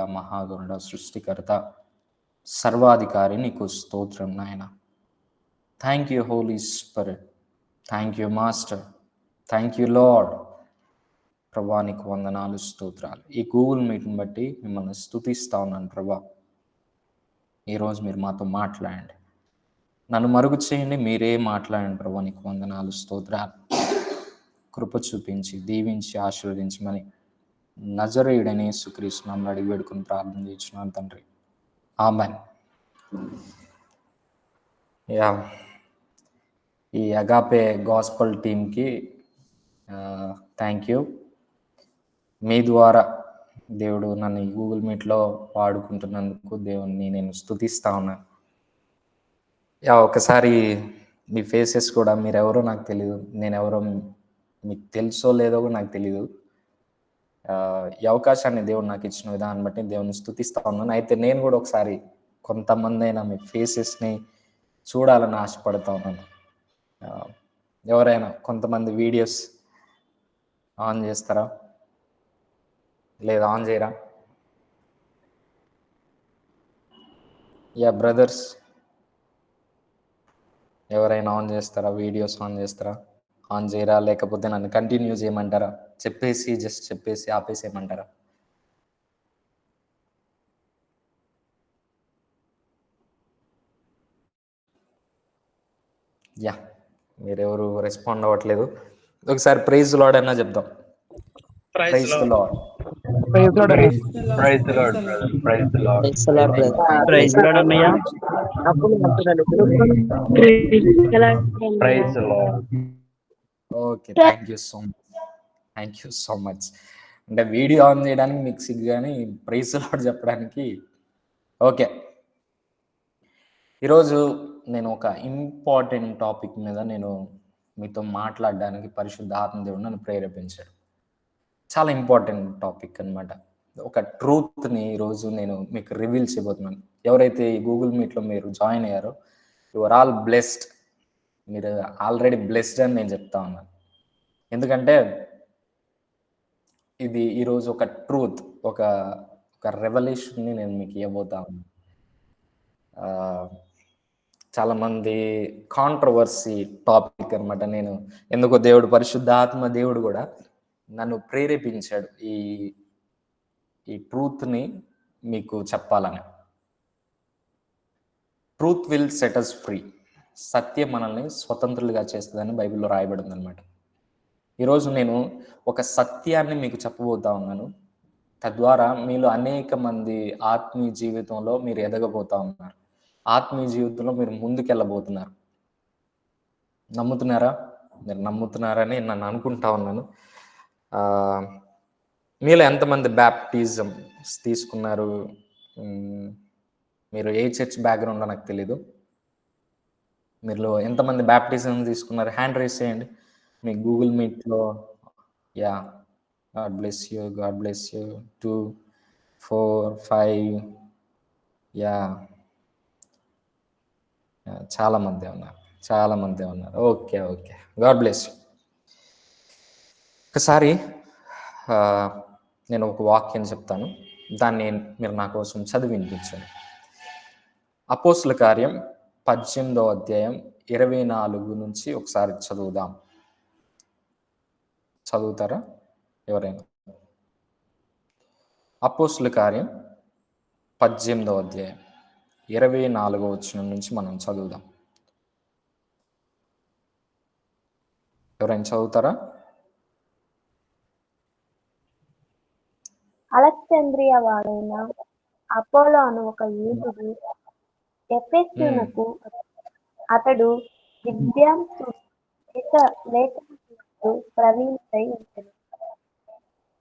మహాగణుడ, సృష్టికర్త, సర్వాధికారి, నీకు స్తోత్రం నాయన. Thank you holy spirit, thank you master, thank you lord. ప్రభా నీకు వందనాలు, స్తోత్రాలు. ఈ గూగుల్ మీట్ని బట్టి మిమ్మల్ని స్తుతిస్తా ఉన్నాను ప్రభా. ఈరోజు మీరు మాతో మాట్లాడండి, నన్ను మరుగు చేయండి, మీరే మాట్లాడండి ప్రభా. నీకు వందనాలు, స్తోత్రాలు. కృప చూపించి దీవించి ఆశీర్వదించమని నజరేయుడనే యేసుక్రీస్తు నామములో అడిగి వేడుకుని ప్రార్థన చేస్తున్నాను తండ్రి, ఆమేన్. ఈ అగాపే గాస్పల్ టీమ్కి థ్యాంక్ యూ. మీ ద్వారా దేవుడు నన్ను ఈ గూగుల్ మీట్లో వాడుకుంటున్నందుకు దేవుణ్ణి నేను స్తుతిస్తా ఉన్నాను. ఒకసారి మీ ఫేసెస్ కూడా, మీరెవరో నాకు తెలియదు, నేనెవరో మీకు తెలుసో లేదో కూడా నాకు తెలీదు. ఈ అవకాశాన్ని దేవుడు నాకు ఇచ్చిన విధానం బట్టి దేవుని స్తుతిస్తా ఉన్నాను. అయితే నేను కూడా ఒకసారి కొంతమంది అయినా మీ ఫేసెస్ని చూడాలని ఆశపడతా ఉన్నాను. ఎవరైనా కొంతమంది వీడియోస్ ఆన్ చేస్తారా, లేదా ఆన్ చేయరా? బ్రదర్స్ ఎవరైనా ఆన్ చేస్తారా? వీడియోస్ ఆన్ చేస్తారా? ఆన్ చేయరా? లేకపోతే నన్ను కంటిన్యూ చేయమంటారా? జస్ట్ చెప్పేసి ఆపేసేయమంటారా? మీరెవరు రెస్పాండ్ అవ్వట్లేదు. ఒకసారి ప్రైజ్ లార్డ్ అన్నా చెప్దాం. Praise the Lord. Praise Lord praise the Lord brother. Praise the Lord. Praise Lord అన్నయ్య. Praise the Lord. Okay, thank you so much. అంటే వీడియో ఆన్ చేయడానికి మీకు సిగ్గు, కానీ ప్రైజ్ లార్డ్ చెప్పడానికి ఓకే. ఈరోజు నేను ఒక ఇంపార్టెంట్ టాపిక్ మీద నేను మీతో మాట్లాడడానికి పరిశుద్ధ ఆత్మదేవుడు నన్ను ప్రేరేపించాడు. చాలా ఇంపార్టెంట్ టాపిక్ అనమాట. ఒక ట్రూత్ని ఈరోజు నేను మీకు రివీల్ చేయబోతున్నాను. ఎవరైతే ఈ గూగుల్ మీట్లో మీరు జాయిన్ అయ్యారో, యు ఆర్ ఆల్ బ్లెస్డ్. మీరు ఆల్రెడీ బ్లెస్డ్ అని నేను చెప్తా ఉన్నాను. ఎందుకంటే ఇది ఈరోజు ఒక ట్రూత్, ఒక రెవల్యూషన్ని నేను మీకు ఇవ్వబోతా ఉన్నాను. చాలామంది కాంట్రవర్సీ టాపిక్ అనమాట. నేను ఎందుకో దేవుడు, పరిశుద్ధాత్మ దేవుడు కూడా నన్ను ప్రేరేపించాడు ఈ ట్రూత్ని మీకు చెప్పాలని. Truth will set us free. సత్యం మనల్ని స్వతంత్రులుగా చేస్తుందని బైబిల్లో రాయబడింది అనమాట. ఈరోజు నేను ఒక సత్యాన్ని మీకు చెప్పబోతా ఉన్నాను. తద్వారా మీలో అనేక మంది ఆత్మీయ జీవితంలో మీరు ఎదగబోతా ఉన్నారు. ఆత్మీయ జీవితంలో మీరు ముందుకెళ్ళబోతున్నారు. నమ్ముతున్నారా? మీరు నమ్ముతున్నారని నన్ను అనుకుంటా ఉన్నాను. మీలో ఎంతమంది బ్యాప్టిజం తీసుకున్నారు? మీరు ఏ చర్చ్ బ్యాక్గ్రౌండో నాకు తెలీదు. మీలో ఎంతమంది బ్యాప్టిజం తీసుకున్నారు? హ్యాండ్ రైజ్ చేయండి మీ గూగుల్ మీట్లో. God bless you, God bless you. 2, 4, 5. చాలా మంది ఉన్నారు. Okay, God bless you. ఒకసారి నేను ఒక వాక్యం చెప్తాను, దాన్ని మీరు నా కోసం చదివి వినిపించండి. అపోస్తుల కార్యం 18వ అధ్యాయం 24 నుంచి ఒకసారి చదువుదాం. చదువుతారా ఎవరైనా? అపోస్తుల కార్యం 18వ అధ్యాయం 24వ వచనం నుంచి మనం చదువుదాం. ఎవరైనా చదువుతారా? అలెగ్జాంద్రియా వాడైన అపోలో అను ఒక యూదుడు ఎఫెసునకు అతడు విద్యాంసుడు, లేఖనములందు ప్రవీణుడై ఉండెను.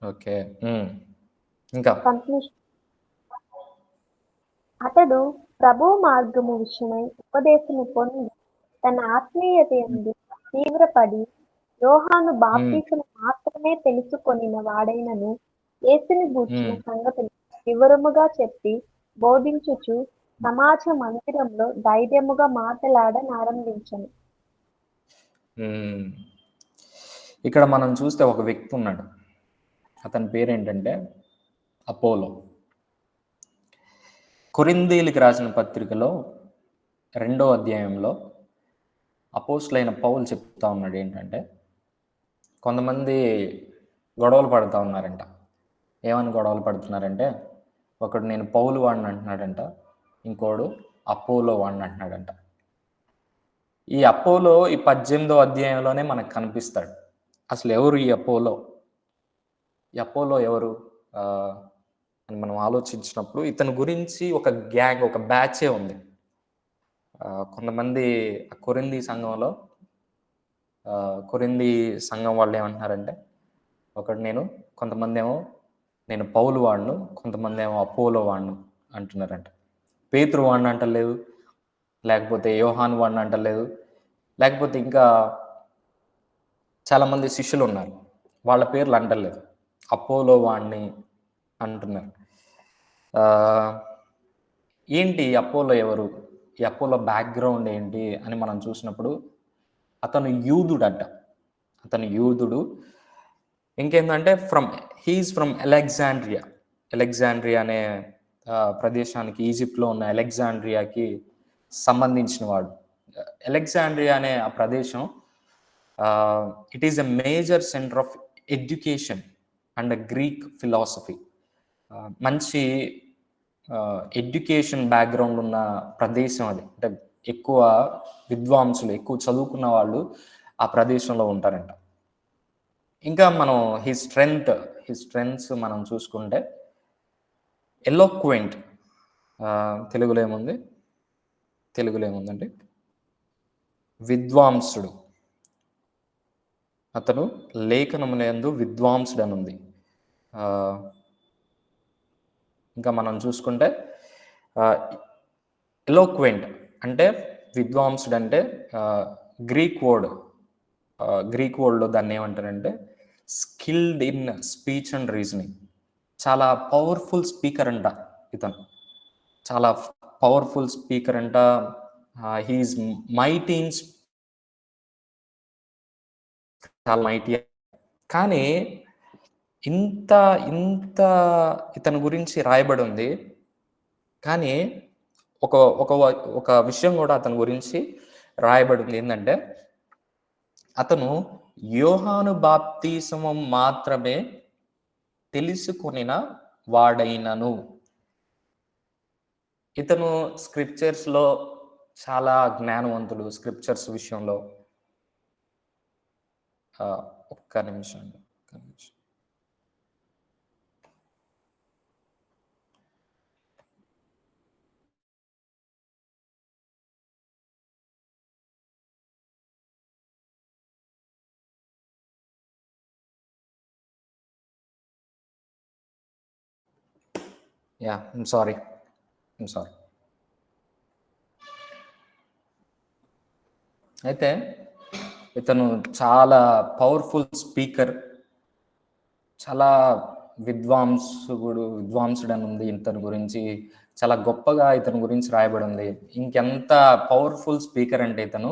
ఓకే, ఇంకా అతడు ప్రభు మార్గము విషయమై ఉపదేశము పొంది తన ఆత్మీయతయందు తీవ్రపడి యోహాను బాప్తిసము మాత్రమే తెలుసుకొనిన వాడైనను యేసుని గూర్చిన సంగతులు వివరముగా చెప్పి బోధించుచు సమాజ మందిరంలో ధైర్యముగా మాట్లాడనారంభించను. ఇక్కడ మనం చూస్తే ఒక వ్యక్తి ఉన్నాడు. అతని పేరేంటంటే అపోలో. కొరింథీయులకు రాసిన పత్రికలో 2వ అధ్యాయంలో అపోస్తలుడైన పౌలు చెప్తా ఉన్నాడు ఏంటంటే, కొంతమంది గొడవలు పడుతూ ఉన్నారంట. ఏమని గొడవలు పడుతున్నారంటే, ఒకడు నేను పౌలు వాడిని అంటున్నాడంట, ఇంకోడు అపోలో వాడిని అంటున్నాడంట. ఈ అపోలో ఈ 18వ అధ్యాయంలోనే మనకు కనిపిస్తాడు. అసలు ఎవరు ఈ అపోలో? ఈ అపోలో ఎవరు అని మనం ఆలోచించినప్పుడు ఇతని గురించి ఒక గ్యాంగ్, ఒక బ్యాచే ఉంది. కొంతమంది కొరింథీ సంఘంలో కొరింథీ సంఘం వాళ్ళు ఏమంటున్నారంటే, కొంతమంది ఏమో నేను పౌలు వాడును, కొంతమంది ఏమో అపోలో వాడును అంటున్నారంట. పేతురు వాడిని అంటలేదు, లేకపోతే యోహాను వాడిని అంటలేదు, లేకపోతే ఇంకా చాలామంది శిష్యులు ఉన్నారు, వాళ్ళ పేర్లు అంటలేదు, అపోలో వాడిని అంటున్నారు. ఏంటి అపోలో ఎవరు? ఈ అపోలో బ్యాక్గ్రౌండ్ ఏంటి అని మనం చూసినప్పుడు అతను యూదుడట. అతను యూదుడు. ఇంకేంటంటే హీఈస్ ఫ్రమ్ అలెగ్జాండ్రియా. అలెగ్జాండ్రియా అనే ప్రదేశానికి, ఈజిప్ట్లో ఉన్న అలెగ్జాండ్రియాకి సంబంధించిన వాడు. అలెగ్జాండ్రియా అనే ఆ ప్రదేశం it is a major centre of education and Greek philosophy. మంచి ఎడ్యుకేషన్ బ్యాక్గ్రౌండ్ ఉన్న ప్రదేశం అది. అంటే ఎక్కువ విద్వాంసులు, ఎక్కువ చదువుకున్న వాళ్ళు ఆ ప్రదేశంలో ఉంటారంట. ఇంకా మనం హిస్ స్ట్రెంగ్స్ మనం చూసుకుంటే ఎలోక్వెంట్, తెలుగులో ఏముందండి? విద్వాంసుడు. అతను లేఖనమునందు విద్వాంసుడు అని ఉంది. ఇంకా మనం చూసుకుంటే ఎలోక్వెంట్ అంటే విద్వాంసుడు అంటే గ్రీక్ వర్డ్లో దాన్ని ఏమంటారంటే skilled in speech and reasoning. చాలా పవర్ఫుల్ స్పీకర్ అంట ఇతను. చాలా పవర్ఫుల్ స్పీకర్ అంట. హీఈస్ మైటీ చాలా మైటీ. కానీ ఇంత ఇతని గురించి రాయబడి ఉంది. కానీ ఒక విషయం కూడా అతని గురించి రాయబడింది ఏంటంటే, అతను యోహాను బాప్తిసము మాత్రమే తెలుసుకొనిన వాడైనను. ఇతను స్క్రిప్చర్స్లో చాలా జ్ఞానవంతుడు. స్క్రిప్చర్స్ విషయంలో ఒక్క నిమిషం. I'm sorry. అయితే ఇతను చాలా పవర్ఫుల్ స్పీకర్, చాలా విద్వాంసుడు అని ఉంది. ఇతని గురించి చాలా గొప్పగా ఇతని గురించి రాయబడి ఉంది. ఇంకెంత పవర్ఫుల్ స్పీకర్ అంటే ఇతను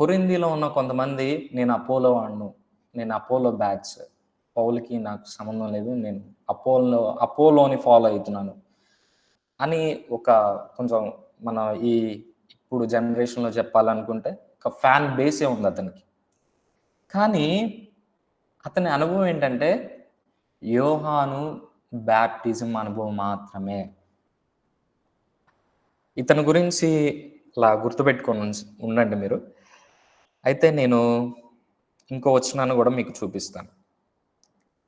కొరింథీలో ఉన్న కొంతమంది నేను అపోలో బ్యాచ్, పౌలుకి నాకు సంబంధం లేదు, నేను అపోలోని ఫాలో అవుతున్నాను అని కొంచెం మన ఇప్పుడు జనరేషన్లో చెప్పాలనుకుంటే ఒక ఫ్యాన్ బేసే ఉంది అతనికి. కానీ అతని అనుభవం ఏంటంటే యోహాను బ్యాప్టిజం అనుభవం మాత్రమే. ఇతని గురించి ఇలా గుర్తుపెట్టుకొని ఉండండి మీరు. అయితే నేను ఇంకో వచనాన్ని కూడా మీకు చూపిస్తాను.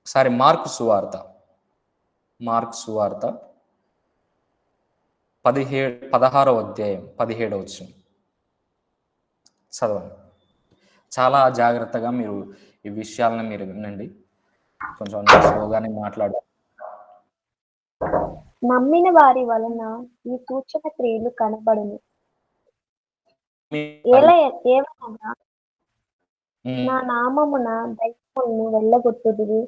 ఒకసారి మార్కు సువార్త 16వ అధ్యాయం 17వ వచనం చదవండి. చాలా జాగ్రత్తగా మీరు ఈ విషయాలను మీరు వినండి. కొంచెం స్లోగానే మాట్లాడాలి. నమ్మిన వారి వలన ఈ సూచన క్రియలు కనబడును. ఏమనగా నా నామమున దయ్యములను వెళ్ళగొట్టుదురు,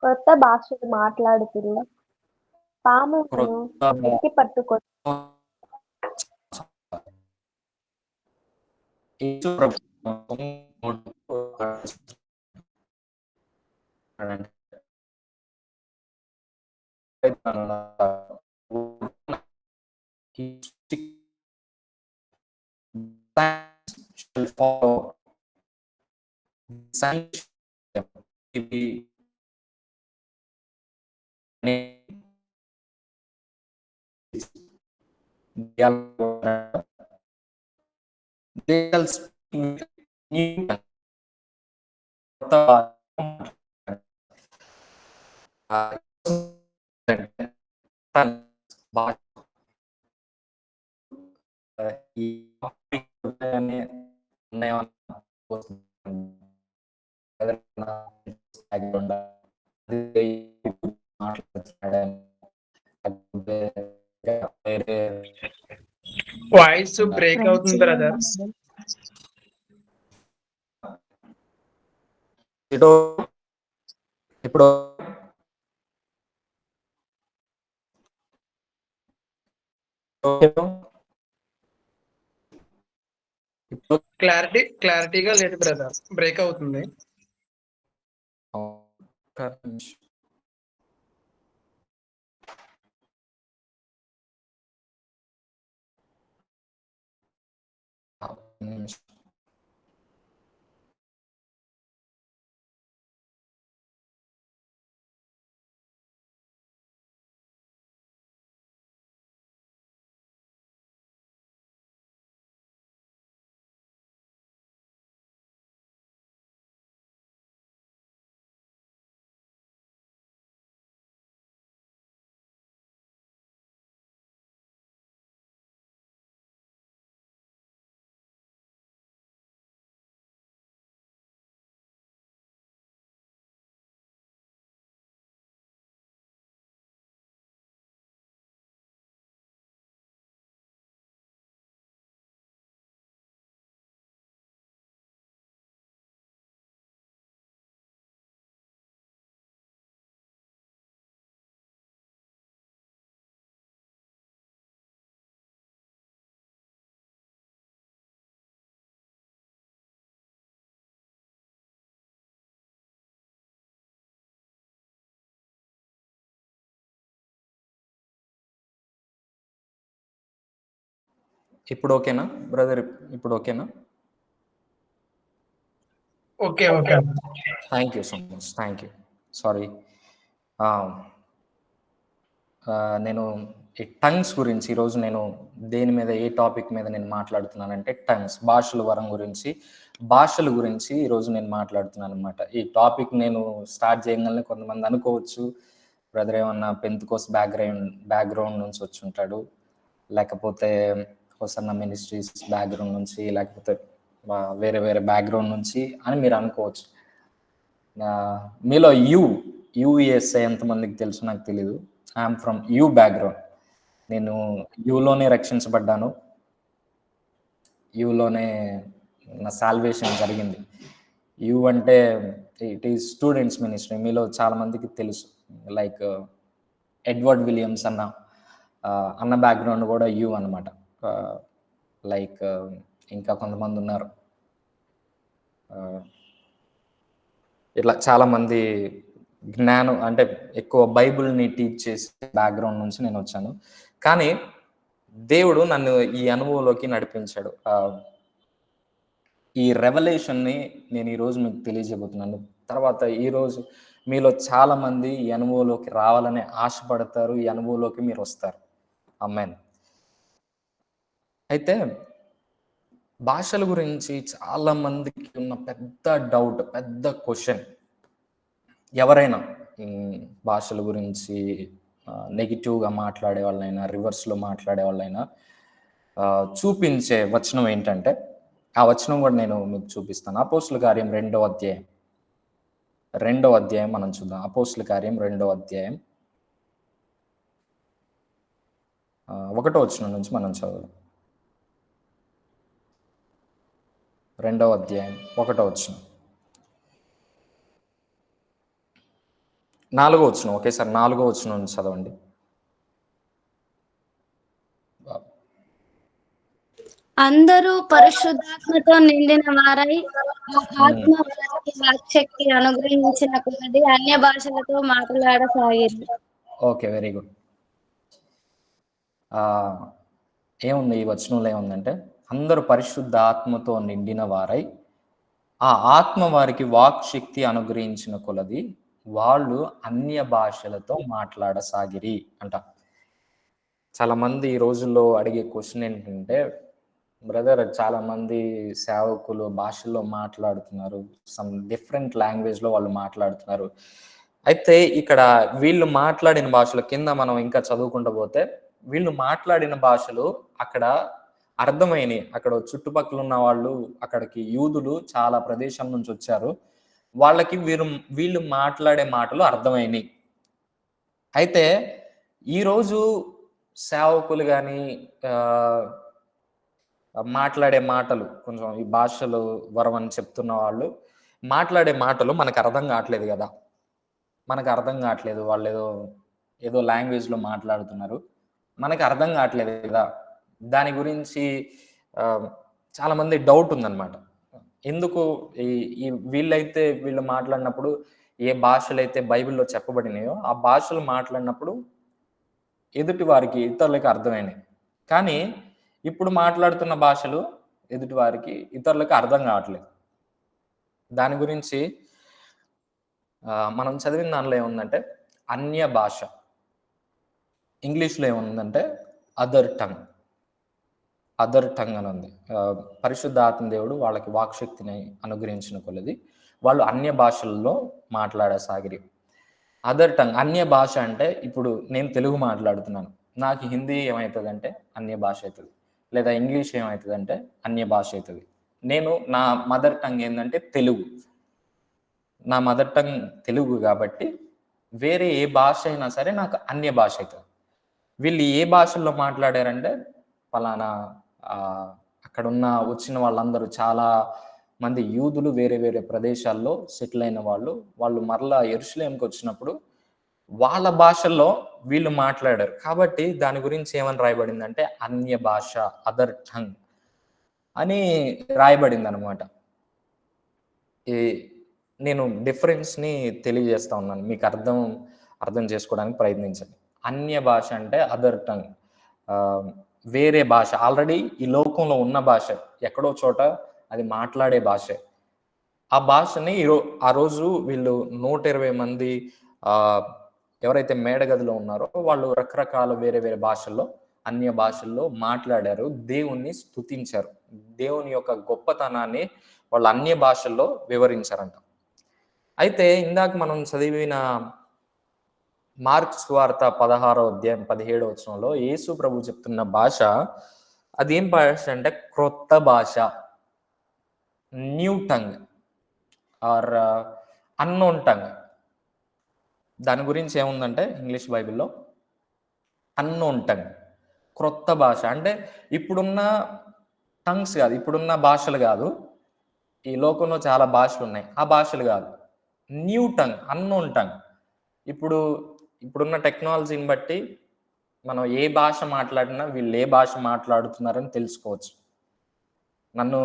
కొత్త భాషలు మాట్లాడుతురు, పాములను వెతికి పట్టుకొని shall follow. Signs shall be they shall speak new ఈ వాయిస్ బ్రేక్ అవుతుంది బ్రదర్. ఇప్పుడు క్లారిటీగా లేదు బ్రదర్, బ్రేక్ అవుతుంది. ఇప్పుడు ఓకేనా బ్రదర్? ఇప్పుడు ఓకేనా? Okay okay. Thank you so much, thank you. Sorry, నేను ఈ టంగ్స్ గురించి ఈరోజు నేను దేని మీద, ఏ టాపిక్ మీద నేను మాట్లాడుతున్నానంటే టంగ్స్, భాషల వరం గురించి, భాషల గురించి ఈరోజు నేను మాట్లాడుతున్నాను అనమాట. ఈ టాపిక్ నేను స్టార్ట్ చేయగానే కొంతమంది అనుకోవచ్చు, బ్రదర్ ఏమన్నా పెంతెకోస్త్ బ్యాక్గ్రౌండ్ నుంచి వచ్చి ఉంటాడు, లేకపోతే హోసన్న మినిస్ట్రీస్ బ్యాక్గ్రౌండ్ నుంచి, లేకపోతే వేరే వేరే బ్యాక్గ్రౌండ్ నుంచి అని మీరు అనుకోవచ్చు. మీలో యుఎస్ఏ ఎంతమందికి తెలుసు నాకు తెలీదు. I'm from you background. నేను యూలోనే రక్షించబడ్డాను, యూలోనే నా సాల్వేషన్ జరిగింది. యూ అంటే ఇట్ ఈస్ స్టూడెంట్స్ మినిస్ట్రీ. మీలో చాలా మందికి తెలుసు, లైక్ ఎడ్వర్డ్ విలియమ్స్ అన్న బ్యాక్గ్రౌండ్ కూడా యూ అనమాట. లైక్ ఇంకా కొంతమంది ఉన్నారు, ఇట్లా చాలామంది జ్ఞానం అంటే ఎక్కువ బైబిల్ని టీచ్ చేసే బ్యాక్గ్రౌండ్ నుంచి నేను వచ్చాను. కానీ దేవుడు నన్ను ఈ అనుభవంలోకి నడిపించాడు. ఈ రెవల్యూషన్ని నేను ఈరోజు మీకు తెలియజేయబోతున్నాను. తర్వాత ఈరోజు మీలో చాలామంది ఈ అనుభవంలోకి రావాలని ఆశపడతారు, ఈ అనుభవంలోకి మీరు వస్తారు. ఆమేన్. అయితే భాషల గురించి చాలా మందికి ఉన్న పెద్ద డౌట్, పెద్ద క్వశ్చన్, ఎవరైనా భాషల గురించి నెగిటివ్గా మాట్లాడే వాళ్ళైనా, రివర్స్లో మాట్లాడే వాళ్ళైనా చూపించే వచనం ఏంటంటే, ఆ వచనం కూడా నేను మీకు చూపిస్తాను. అపోస్తుల కార్యం 2వ అధ్యాయం మనం చూద్దాం. అపోస్తుల కార్యం 2వ అధ్యాయం 1వ వచనం నుంచి మనం చదువుదాం. 2వ అధ్యాయం 1వ వచనం, 4వ వచనం, ఒకేసారి 4వ వచనం నుంచి చదవండి. అందరూ పరిశుద్ధాత్మతో నిండిన వారై ఆత్మ వారికి వాక్శక్తి అనుగ్రహించిన కొలది అన్య భాషలతో మాట్లాడసాగారు. Okay, very good. ఏముంది ఈ వచనంలో ఏముందంటే, అందరూ పరిశుద్ధ ఆత్మతో నిండిన వారై ఆ ఆత్మ వారికి వాక్ శక్తి అనుగ్రహించిన కొలది వాళ్ళు అన్య భాషలతో మాట్లాడసాగిరి అంట. చాలా మంది ఈ రోజుల్లో అడిగే క్వశ్చన్ ఏంటంటే, బ్రదర్ చాలా మంది సేవకులు భాషల్లో మాట్లాడుతున్నారు, సమ్ డిఫరెంట్ లాంగ్వేజ్లో వాళ్ళు మాట్లాడుతున్నారు. అయితే ఇక్కడ వీళ్ళు మాట్లాడిన భాషలు కింద మనం ఇంకా చదువుకుంటూ పోతే వీళ్ళు మాట్లాడిన భాషలు అక్కడ అర్థమైనవి. అక్కడ చుట్టుపక్కల ఉన్న వాళ్ళు, అక్కడికి యూదులు చాలా ప్రదేశం నుంచి వచ్చారు. వాళ్ళకి వీళ్ళు మాట్లాడే మాటలు అర్థమైనవి. అయితే ఈరోజు సేవకులు కానీ మాట్లాడే మాటలు కొంచెం ఈ భాషలు వరమని చెప్తున్న వాళ్ళు మాట్లాడే మాటలు మనకు అర్థం కావట్లేదు కదా. మనకు అర్థం కావట్లేదు, వాళ్ళు ఏదో ఏదో లాంగ్వేజ్లో మాట్లాడుతున్నారు, మనకు అర్థం కావట్లేదు కదా. దాని గురించి చాలామంది డౌట్ ఉందన్నమాట. ఎందుకు వీళ్ళు మాట్లాడినప్పుడు ఏ భాషలు అయితే బైబిల్లో చెప్పబడినాయో ఆ భాషలు మాట్లాడినప్పుడు ఎదుటి వారికి ఇతరులకి అర్థమైనాయి, కానీ ఇప్పుడు మాట్లాడుతున్న భాషలు ఎదుటి వారికి ఇతరులకు అర్థం కావట్లేదు. దాని గురించి మనం చదివిన దానిలో ఏముందంటే అన్య భాష, ఇంగ్లీష్లో ఏముందంటే అదర్ టంగ్ అని ఉంది. పరిశుద్ధ ఆత్మదేవుడు వాళ్ళకి వాక్శక్తిని అనుగ్రహించిన కొలది వాళ్ళు అన్య భాషల్లో మాట్లాడసాగిరి. అదర్ టంగ్ అన్య భాష అంటే ఇప్పుడు నేను తెలుగు మాట్లాడుతున్నాను, నాకు హిందీ ఏమవుతుందంటే అన్య భాష అవుతుంది, లేదా ఇంగ్లీష్ ఏమవుతుందంటే అన్య భాష అవుతుంది. నా మదర్ టంగ్ ఏంటంటే తెలుగు, నా మదర్ టంగ్ తెలుగు కాబట్టి వేరే ఏ భాష అయినా సరే నాకు అన్య భాష అవుతుంది. వీళ్ళు ఏ భాషల్లో మాట్లాడారంటే ఫలానా అక్కడున్న వచ్చిన వాళ్ళందరూ చాలా మంది యూదులు వేరే వేరే ప్రదేశాల్లో సెటిల్ అయిన వాళ్ళు మరలా యెరూషలేముకి వచ్చినప్పుడు వాళ్ళ భాషల్లో వీళ్ళు మాట్లాడారు కాబట్టి దాని గురించి ఏమని రాయబడిందంటే అన్య భాష, అదర్ టంగ్ అని రాయబడింది అనమాట. నేను డిఫరెన్స్ని తెలియజేస్తా ఉన్నాను, మీకు అర్థం చేసుకోవడానికి ప్రయత్నించండి. అన్య భాష అంటే అదర్ టంగ్, వేరే భాష, ఆల్రెడీ ఈ లోకంలో ఉన్న భాష, ఎక్కడో చోట అది మాట్లాడే భాష. ఆ భాషని ఆ రోజు వీళ్ళు 120 మంది ఎవరైతే మేడగదిలో ఉన్నారో వాళ్ళు రకరకాల వేరే వేరే భాషల్లో, అన్య భాషల్లో మాట్లాడారు, దేవుణ్ణి స్తుతించారు, దేవుని యొక్క గొప్పతనాన్ని వాళ్ళు అన్య భాషల్లో వివరించారంట. అయితే ఇందాక మనం చదివిన మార్క్స్ వార్త 16వ అధ్యాయం 17వ వచనంలో యేసు ప్రభు చెప్తున్న భాష అదేం భాష అంటే క్రొత్త భాష, new tongue or unknown tongue. దాని గురించి ఏముందంటే ఇంగ్లీష్ బైబిల్లో అన్నోన్ టంగ్, క్రొత్త భాష. అంటే ఇప్పుడున్న టంగ్స్ కాదు, ఇప్పుడున్న భాషలు కాదు, ఈ లోకంలో చాలా భాషలు ఉన్నాయి, ఆ భాషలు కాదు, న్యూ టంగ్, అన్నోన్ టంగ్. ఇప్పుడున్న టెక్నాలజీని బట్టి మనం ఏ భాష మాట్లాడినా వీళ్ళు ఏ భాష మాట్లాడుతున్నారని తెలుసుకోవచ్చు. నన్ను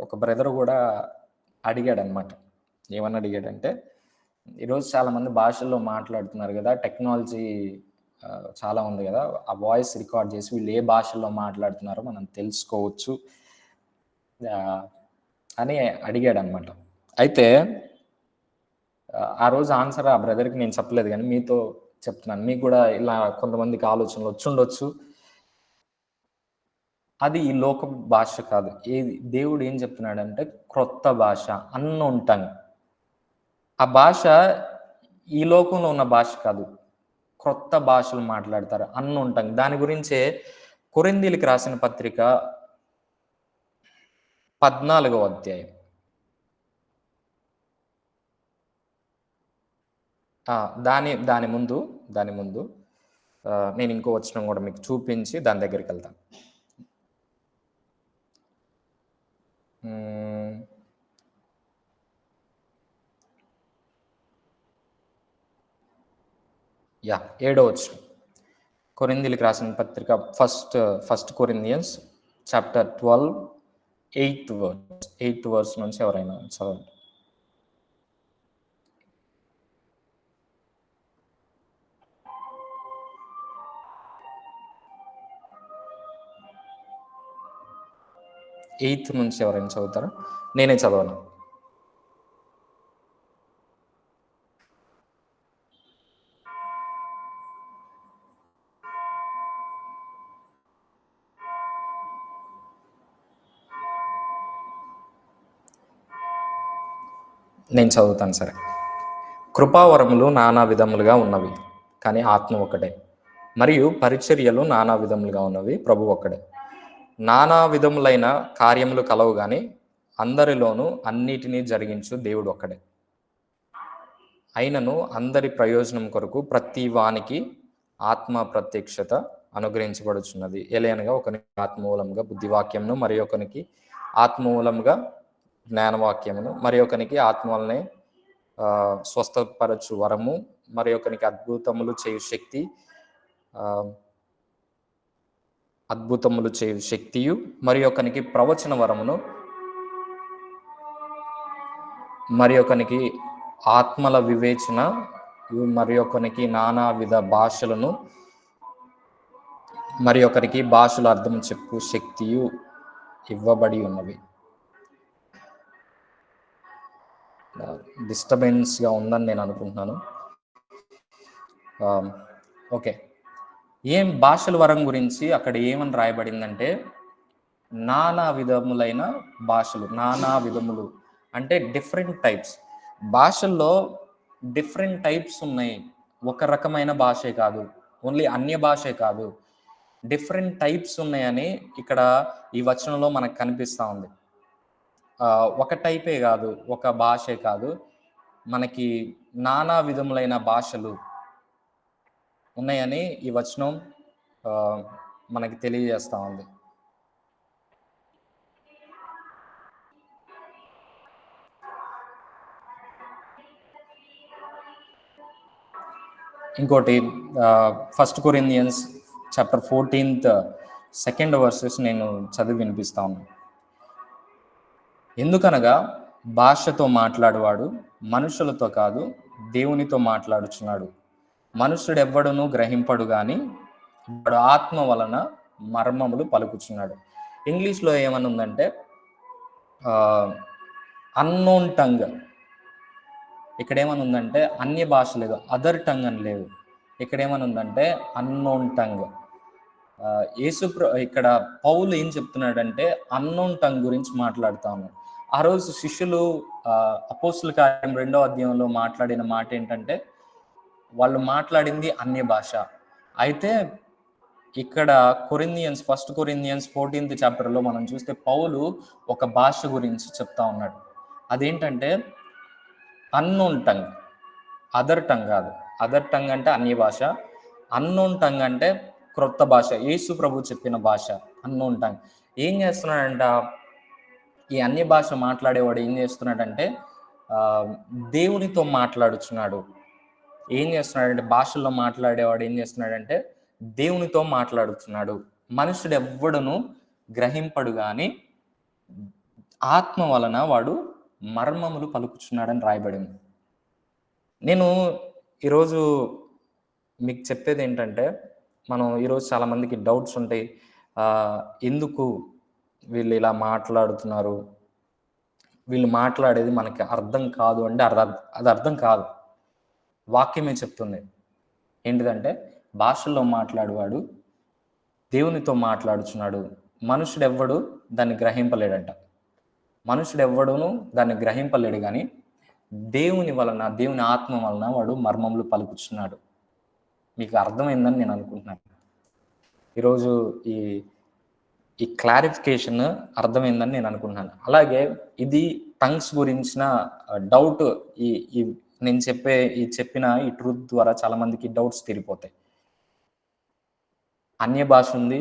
ఒక బ్రదర్ కూడా అడిగాడు అనమాట. ఏమని అడిగాడంటే, ఈరోజు చాలామంది భాషల్లో మాట్లాడుతున్నారు కదా, టెక్నాలజీ చాలా ఉంది కదా, ఆ వాయిస్ రికార్డ్ చేసి వీళ్ళు ఏ భాషల్లో మాట్లాడుతున్నారో మనం తెలుసుకోవచ్చు అని అడిగాడు అనమాట. అయితే ఆ రోజు ఆన్సర్ ఆ బ్రదర్కి నేను చెప్పలేదు, కానీ మీతో చెప్తున్నాను, మీకు కూడా ఇలా కొంతమందికి ఆలోచనలు వచ్చుండొచ్చు. అది ఈ లోక భాష కాదు. దేవుడు ఏం చెప్తున్నాడంటే క్రొత్త భాష, అన్నోన్ టంగ్. ఆ భాష ఈ లోకంలో ఉన్న భాష కాదు, క్రొత్త భాషలు మాట్లాడతారు, అన్నోన్ టంగ్. దాని గురించే కొరింథీయులకు రాసిన పత్రిక 14వ అధ్యాయం, దాని ముందు నేను ఇంకో వచనం కూడా మీకు చూపించి దాని దగ్గరికి వెళ్తాను. యా 7వ వచనం, కొరింథీయులకు రాసిన పత్రిక first Corinthians chapter 12 8th verse నుంచి ఎవరైనా చదవండి. 8 నుంచి ఎవరైనా చదువుతారా? నేనే చదవను. నేను చదువుతాను సరే. కృపావరములు నానా విధములుగా ఉన్నవి, కానీ ఆత్మ ఒకటే. మరియు పరిచర్యలు నానా విధములుగా ఉన్నవి, ప్రభు ఒక్కడే. నానా విధములైన కార్యములు కలవు గాని అందరిలోనూ అన్నిటినీ జరిగించు దేవుడు ఒక్కడే. అయినను అందరి ప్రయోజనం కొరకు ప్రతి వానికి ఆత్మ ప్రత్యక్షత అనుగ్రహించబడుచున్నది. ఎలయనగా ఒకనికి ఆత్మూలంగా బుద్ధివాక్యమును, మరి ఒకనికి ఆత్మూలంగా జ్ఞానవాక్యమును, మరి ఒకనికి ఆత్మ వలనే స్వస్థపరచు వరము, మరి ఒకనికి అద్భుతములు చేయు శక్తియు, మరి ఒకనికి ప్రవచన వరమును, మరి ఒకనికి ఆత్మల వివేచన, మరి ఒకనికి నానా విధ భాషలను, మరి ఒకరికి భాషలు అర్థం చెప్పు శక్తియు ఇవ్వబడి ఉన్నవి. డిస్టర్బెన్స్గా ఉందని నేను అనుకుంటున్నాను. ఓకే, ఏం భాషల వరం గురించి అక్కడ ఏమని రాయబడిందంటే నానా విధములైన భాషలు. నానా విధములు అంటే డిఫరెంట్ టైప్స్. భాషల్లో డిఫరెంట్ టైప్స్ ఉన్నాయి. ఒక రకమైన భాషే కాదు, ఓన్లీ అన్య భాషే కాదు, డిఫరెంట్ టైప్స్ ఉన్నాయని ఇక్కడ ఈ వచనంలో మనకు కనిపిస్తూ ఉంది. ఒక టైపే కాదు, ఒక భాషే కాదు, మనకి నానా విధములైన భాషలు ఉన్నాయని ఈ వచనం మనకి తెలియజేస్తూ ఉంది. ఇంకోటి 1 Corinthians chapter 14th 2nd verses నేను చదివి వినిపిస్తా ఉన్నాను. ఎందుకనగా భాషతో మాట్లాడువాడు మనుషులతో కాదు, దేవునితో మాట్లాడుచున్నాడు. మనుషుడు ఎవ్వడును గ్రహింపడు గాని వాడు ఆత్మ వలన మర్మములు పలుకుచున్నాడు. ఇంగ్లీష్లో ఏమని ఉందంటే అన్నోన్ టంగ్. ఇక్కడ ఏమని ఉందంటే అన్య భాష లేదు, అదర్ టంగ్ అని లేదు. ఇక్కడ ఏమని ఉందంటే అన్నోన్ టంగ్. ఇక్కడ పౌలు ఏం చెప్తున్నాడంటే అన్నోన్ టంగ్ గురించి మాట్లాడుతా ఉన్నాడు. ఆ రోజు శిష్యులు అపోస్తుల కార్యం 2వ అధ్యాయంలో మాట్లాడిన మాట ఏంటంటే వాళ్ళు మాట్లాడింది అన్య భాష. అయితే ఇక్కడ 1 Corinthians 14th chapterలో మనం చూస్తే పౌలు ఒక భాష గురించి చెప్తా ఉన్నాడు. అదేంటంటే అన్నోన్ టంగ్, అదర్ టంగ్ కాదు. అదర్ టంగ్ అంటే అన్య భాష, అన్నోన్ టంగ్ అంటే క్రొత్త భాష, యేసు ప్రభు చెప్పిన భాష అన్నోన్ టంగ్. ఏం చేస్తున్నాడంట ఈ అన్య భాష మాట్లాడేవాడు? ఏం చేస్తున్నాడంటే దేవునితో మాట్లాడుచున్నాడు. ఏం చేస్తున్నాడంటే భాషల్లో మాట్లాడేవాడు ఏం చేస్తున్నాడంటే దేవునితో మాట్లాడుతున్నాడు. మనుషుడు ఎవ్వడును గ్రహింపడు గాని ఆత్మ వలన వాడు మర్మములు పలుకుచున్నాడని రాయబడింది. నేను ఈరోజు మీకు చెప్పేది ఏంటంటే మనం ఈరోజు చాలామందికి డౌట్స్ ఉంటాయి. ఎందుకు వీళ్ళు ఇలా మాట్లాడుతున్నారు, వీళ్ళు మాట్లాడేది మనకి అర్థం కాదు అంటే అది అర్థం కాదు. వాక్యమే చెప్తుంది ఏంటిదంటే భాషల్లో మాట్లాడేవాడు దేవునితో మాట్లాడుచున్నాడు. మనుషుడు ఎవ్వడు దాన్ని గ్రహింపలేడంట. మనుషుడు ఎవ్వడును దాన్ని గ్రహింపలేడు కానీ దేవుని వలన, దేవుని ఆత్మ వలన వాడు మర్మములు పలుకుచున్నాడు. మీకు అర్థమైందని నేను అనుకుంటున్నాను. ఈరోజు ఈ క్లారిఫికేషన్ అర్థమైందని నేను అనుకుంటున్నాను. అలాగే ఇది టంగ్స్ గురించిన డౌట్ నేను చెప్పిన ఈ ట్రూత్ ద్వారా చాలా మందికి డౌట్స్ తీరిపోతాయి. అన్య భాష ఉంది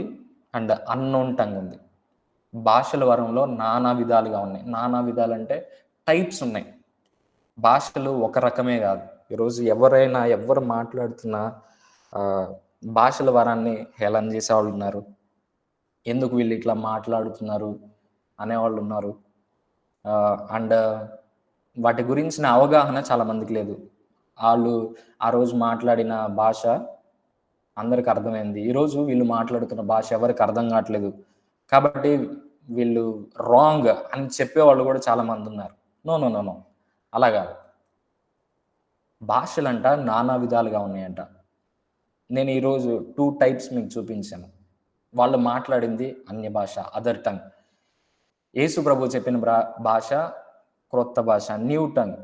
అండ్ అన్నోన్ టంగ్ ఉంది. భాషల వరంలో నానా విధాలుగా ఉన్నాయి. నానా విధాలు అంటే టైప్స్ ఉన్నాయి. భాషలు ఒక రకమే కాదు. ఈరోజు ఎవరు మాట్లాడుతున్నా భాషల వరాన్ని హేళన చేసేవాళ్ళు ఉన్నారు. ఎందుకు వీళ్ళు ఇట్లా మాట్లాడుతున్నారు అనేవాళ్ళు ఉన్నారు. అండ్ వాటి గురించిన అవగాహన చాలా మందికి లేదు. వాళ్ళు ఆ రోజు మాట్లాడిన భాష అందరికి అర్థమైంది. ఈరోజు వీళ్ళు మాట్లాడుతున్న భాష ఎవరికి అర్థం కావట్లేదు. కాబట్టి వీళ్ళు రాంగ్ అని చెప్పేవాళ్ళు కూడా చాలా మంది ఉన్నారు. నో నో నో నో అలా కాదు. భాషలంట నానా విధాలుగా ఉన్నాయంట. నేను ఈరోజు 2 టైప్స్ మీకు చూపించాను. వాళ్ళు మాట్లాడింది అన్య భాష, అదర్ టంగ్. యేసు ప్రభు చెప్పిన భాష క్రొత్త భాష, న్యూ టంగ్,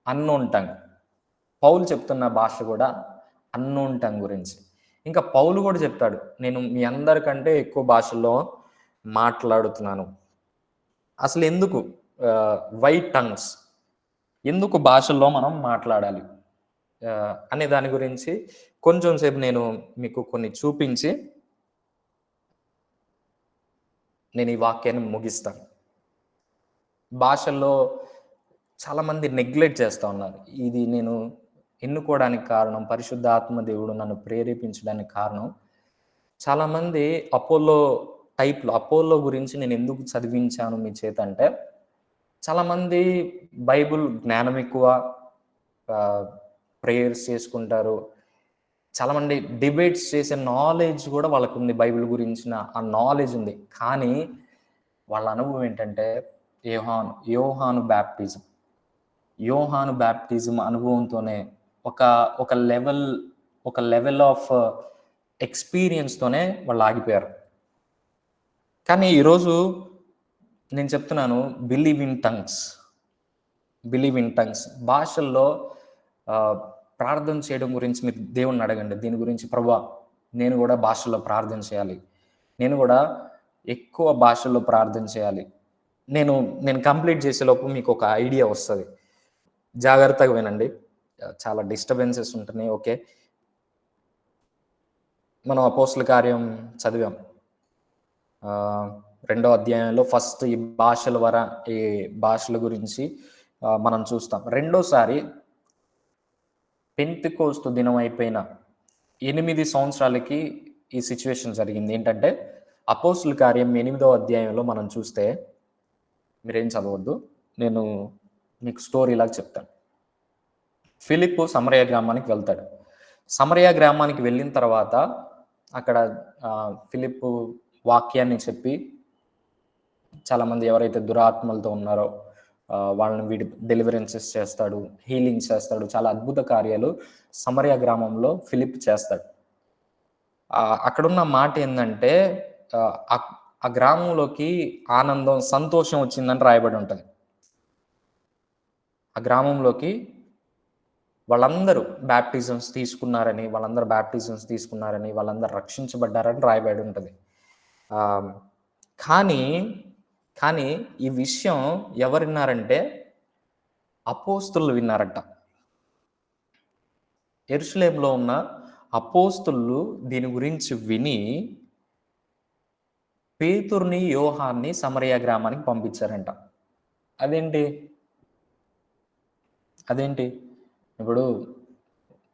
అన్నోన్ టంగ్. పౌలు చెప్తున్న భాష కూడా అన్నోన్ టంగ్ గురించి. ఇంకా పౌలు కూడా చెప్తాడు, నేను మీ అందరికంటే ఎక్కువ భాషల్లో మాట్లాడుతున్నాను. అసలు ఎందుకు వైట్ టంగ్స్, ఎందుకు భాషల్లో మనం మాట్లాడాలి అనే దాని గురించి కొంచెం సేపు నేను మీకు కొన్ని చూపించి నేను ఈ వాక్యాన్ని ముగిస్తాను. భాషల్లో చాలామంది నెగ్లెక్ట్ చేస్తూ ఉన్నారు. ఇది నేను ఎన్నుకోవడానికి కారణం, పరిశుద్ధ ఆత్మ దేవుడు నన్ను ప్రేరేపించడానికి కారణం, చాలామంది అపోల్లో గురించి నేను ఎందుకు చదివించాను మీ చేత అంటే, చాలామంది బైబుల్ జ్ఞానం ఎక్కువ, ప్రేయర్స్ చేసుకుంటారు, చాలామంది డిబేట్స్ చేసే నాలెడ్జ్ కూడా వాళ్ళకు ఉంది, బైబిల్ గురించిన ఆ నాలెడ్జ్ ఉంది. కానీ వాళ్ళ అనుభవం ఏంటంటే యోహాను బ్యాప్టిజం అనుభవంతోనే ఒక లెవెల్ ఆఫ్ ఎక్స్పీరియన్స్తోనే వాళ్ళు ఆగిపోయారు. కానీ ఈరోజు నేను చెప్తున్నాను, బిలీవ్ ఇన్ టంగ్స్. భాషల్లో ప్రార్థన చేయడం గురించి మీరు దేవుణ్ణి అడగండి. దీని గురించి, ప్రభువా నేను కూడా భాషల్లో ప్రార్థన చేయాలి, నేను కూడా ఎక్కువ భాషల్లో ప్రార్థన చేయాలి. నేను కంప్లీట్ చేసేలోపు మీకు ఒక ఐడియా వస్తుంది. జాగ్రత్తగా వినండి, చాలా డిస్టర్బెన్సెస్ ఉంటున్నాయి. ఓకే, మనం అపోస్తల కార్యం చదివాం 2వ అధ్యాయంలో. ఫస్ట్ ఈ భాషల గురించి మనం చూస్తాం. రెండోసారి పెంతెకోస్తు దినం అయిపోయిన 8 సంవత్సరాలకి ఈ సిచ్యువేషన్ జరిగింది. ఏంటంటే అపోస్తల కార్యం 8వ అధ్యాయంలో మనం చూస్తే, మీరేం చదవద్దు, నేను మీకు స్టోరీ లాగా చెప్తాను. ఫిలిప్పు సమరయ గ్రామానికి వెళ్తాడు. సమరయ గ్రామానికి వెళ్ళిన తర్వాత అక్కడ ఫిలిప్పు వాక్యాన్ని చెప్పి చాలామంది ఎవరైతే దురాత్మలతో ఉన్నారో వాళ్ళని డెలివరెన్సెస్ చేస్తాడు, హీలింగ్ చేస్తాడు. చాలా అద్భుత కార్యాలు సమరయ గ్రామంలో ఫిలిప్ చేస్తాడు. అక్కడున్న మాట ఏంటంటే, ఆ గ్రామంలోకి ఆనందం, సంతోషం వచ్చిందని రాయబడి ఉంటుంది. ఆ గ్రామంలోకి వాళ్ళందరూ బ్యాప్టిజమ్స్ తీసుకున్నారని, వాళ్ళందరూ రక్షించబడ్డారని రాయబడి ఉంటుంది. కానీ ఈ విషయం ఎవరు విన్నారంటే, అపోస్తులు విన్నారట. యెరూషలేములో ఉన్న అపోస్తులు దీని గురించి విని పేతురుని, యోహాన్ని సమరయ గ్రామానికి పంపించారంట. అదేంటి ఇప్పుడు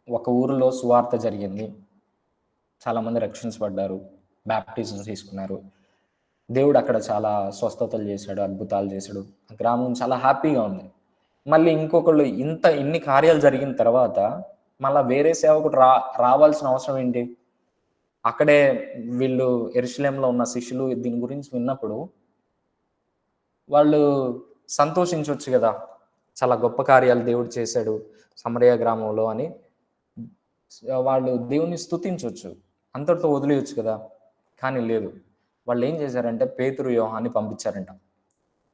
ఒక ఊరిలో సువార్త జరిగింది, చాలామంది రక్షించబడ్డారు, బ్యాప్టిజం తీసుకున్నారు, దేవుడు అక్కడ చాలా స్వస్థతలు చేశాడు, అద్భుతాలు చేశాడు, ఆ గ్రామం చాలా హ్యాపీగా ఉంది. మళ్ళీ ఇంకొకళ్ళు ఇన్ని కార్యాలు జరిగిన తర్వాత మళ్ళీ వేరే సేవకుడు రావాల్సిన అవసరం ఏంటి? అక్కడే వీళ్ళు యెరూషలేములో ఉన్న శిష్యులు దీని గురించి విన్నప్పుడు వాళ్ళు సంతోషించవచ్చు కదా, చాలా గొప్ప కార్యాలు దేవుడు చేశాడు సమరయ గ్రామంలో అని వాళ్ళు దేవుని స్తుతించవచ్చు, అంతటితో వదిలేయచ్చు కదా. కానీ లేదు, వాళ్ళు ఏం చేశారంటే పేతురు, యోహాన్ని పంపించారంట.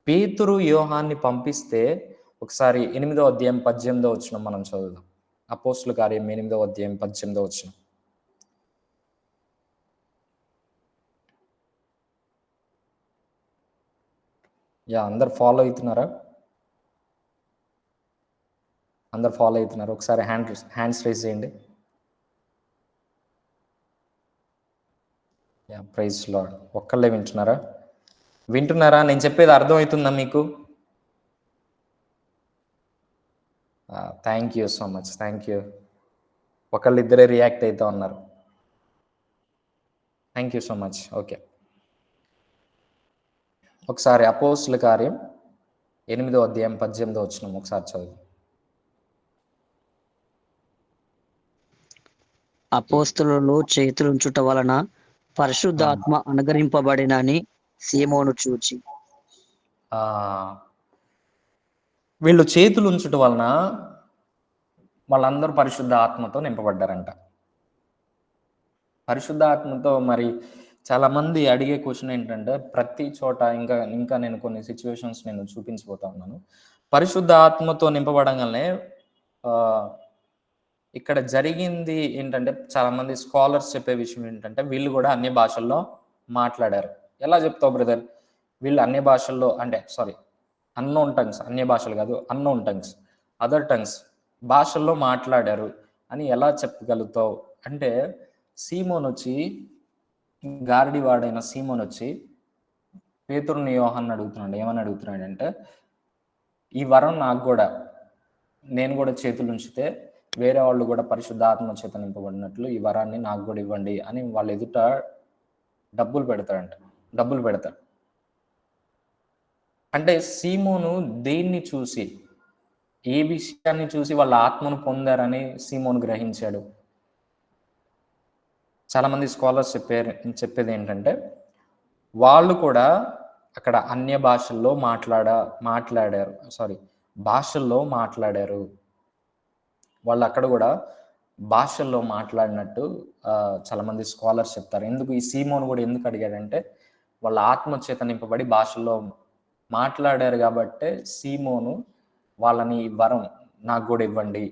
పేతురు, యోహాన్ని పంపిస్తే ఒకసారి 8వ అధ్యాయం 18వ వచనం మనం చదువుదాం. అపోస్తల కార్యం 8వ అధ్యాయం 18వ వచనం. అందరు ఫాలో అవుతున్నారా? ఒకసారి హ్యాండ్స్ రైజ్ చేయండి. Praise Lord. ఒక్కళ్ళే వింటున్నారా? నేను చెప్పేది అర్థమవుతుందా మీకు? Thank you so much, thank you. ఒకళ్ళిద్దరే రియాక్ట్ అవుతూ ఉన్నారు. Thank you so much. Okay, ఒకసారి అపోస్తల కార్యం 8వ అధ్యాయం 18వ వచనం ఒకసారి చదువు. అపోస్తలులు చేతులుంచుట వలన పరిశుద్ధాత్మ అనుగ్రహింపబడినని సీమోను చూచి. ఆ, వీళ్ళు చేతులు ఉంచుట వలన వాళ్ళందరూ పరిశుద్ధ ఆత్మతో నింపబడ్డారంట. పరిశుద్ధ ఆత్మతో మరి చాలా మంది అడిగే క్వశ్చన్ ఏంటంటే, ప్రతి చోట ఇంకా నేను కొన్ని సిచ్యువేషన్స్ నేను చూపించబోతా ఉన్నాను. పరిశుద్ధ ఆత్మతో నింపబడంగానే ఇక్కడ జరిగింది ఏంటంటే, చాలా మంది స్కాలర్స్ చెప్పే విషయం ఏంటంటే, వీళ్ళు కూడా అన్ని భాషల్లో మాట్లాడారు. ఎలా చెప్తావు బ్రదర్? వీళ్ళు అన్ని భాషల్లో అంటే అన్నోన్ టంగ్స్, అన్య భాషలు కాదు, అన్నోన్ టంగ్స్, అదర్ టంగ్స్ భాషల్లో మాట్లాడారు అని ఎలా చెప్పగలుగుతావు అంటే, సీమోన్ వచ్చి, గారడి వాడైన సీమోన్ వచ్చి పేతురుని యోహాన్ని అడుగుతున్నాడు. ఏమని అడుగుతున్నాడు అంటే, ఈ వరం నాకు కూడా, నేను కూడా చేతులు ఉంచితే వేరే వాళ్ళు కూడా పరిశుద్ధాత్మ చేత నింపబడినట్లు ఈ వరాన్ని నాకు కూడా ఇవ్వండి అని వాళ్ళ ఎదుట డబ్బులు పెడతాడు. అంటే సీమోను దేన్ని చూసి, ఏ విషయాన్ని చూసి వాళ్ళ ఆత్మను పొందారని సీమోను గ్రహించాడు? చాలా మంది స్కాలర్స్ చెప్పేది ఏంటంటే, వాళ్ళు కూడా అక్కడ అన్య భాషల్లో భాషల్లో మాట్లాడారు. వాళ్ళు అక్కడ కూడా భాషల్లో మాట్లాడినట్టు చాలా మంది స్కాలర్స్ చెప్తారు. ఎందుకు ఈ సీమోను కూడా ఎందుకు అడిగాడంటే, వాళ్ళ ఆత్మ చేత నింపబడి భాషల్లో మాట్లాడారు కాబట్టి సీమోను వాళ్ళని వరం నాకు కూడా ఇవ్వండి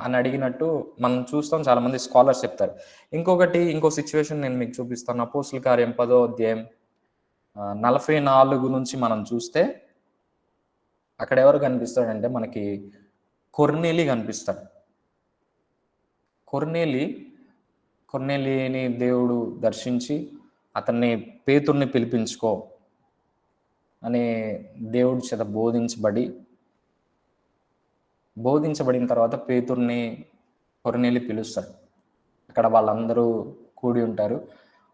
అని అడిగినట్టు మనం చూస్తాం. చాలా మంది స్కాలర్స్ చెప్తారు. ఇంకో సిచ్యువేషన్ నేను మీకు చూపిస్తాను. అపోస్తుల కార్యం 10వ అధ్యాయం 44 నుంచి మనం చూస్తే అక్కడ ఎవరు కనిపిస్తాడంటే మనకి కొర్నేలి కనిపిస్తాడు. కొర్నేలిని దేవుడు దర్శించి అతన్ని పేతుర్ని పిలిపించుకో అని దేవుడి చేత బోధించబడిన తర్వాత పేతుర్ని కొర్నేలి పిలుస్తాడు. అక్కడ వాళ్ళందరూ కూడి ఉంటారు.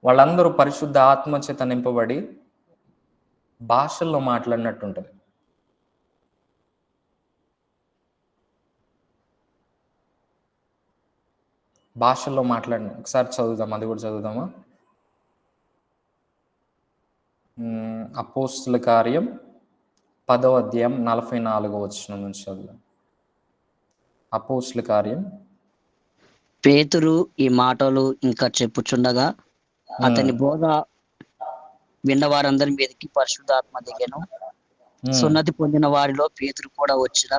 వాళ్ళందరూ పరిశుద్ధ ఆత్మ చేత నింపబడి భాషల్లో మాట్లాడినట్టు ఉంటుంది. భాషల్లో మాట్లాడిన ఒకసారి చదువుదాం, అది కూడా చదువుదామా? అపోస్తుల కార్యం 10వ అధ్యాయం 44వ వచనం నుంచి చదువుదాం. అపోస్తుల కార్యం. పేతురు ఈ మాటలు ఇంకా చెప్పుచుండగా అతని బోధ విన్న వారందరి మీదకి పరిశుద్ధాత్మ దిగెను. సున్నతి పొందిన వారిలో పేతురు కూడా వచ్చిన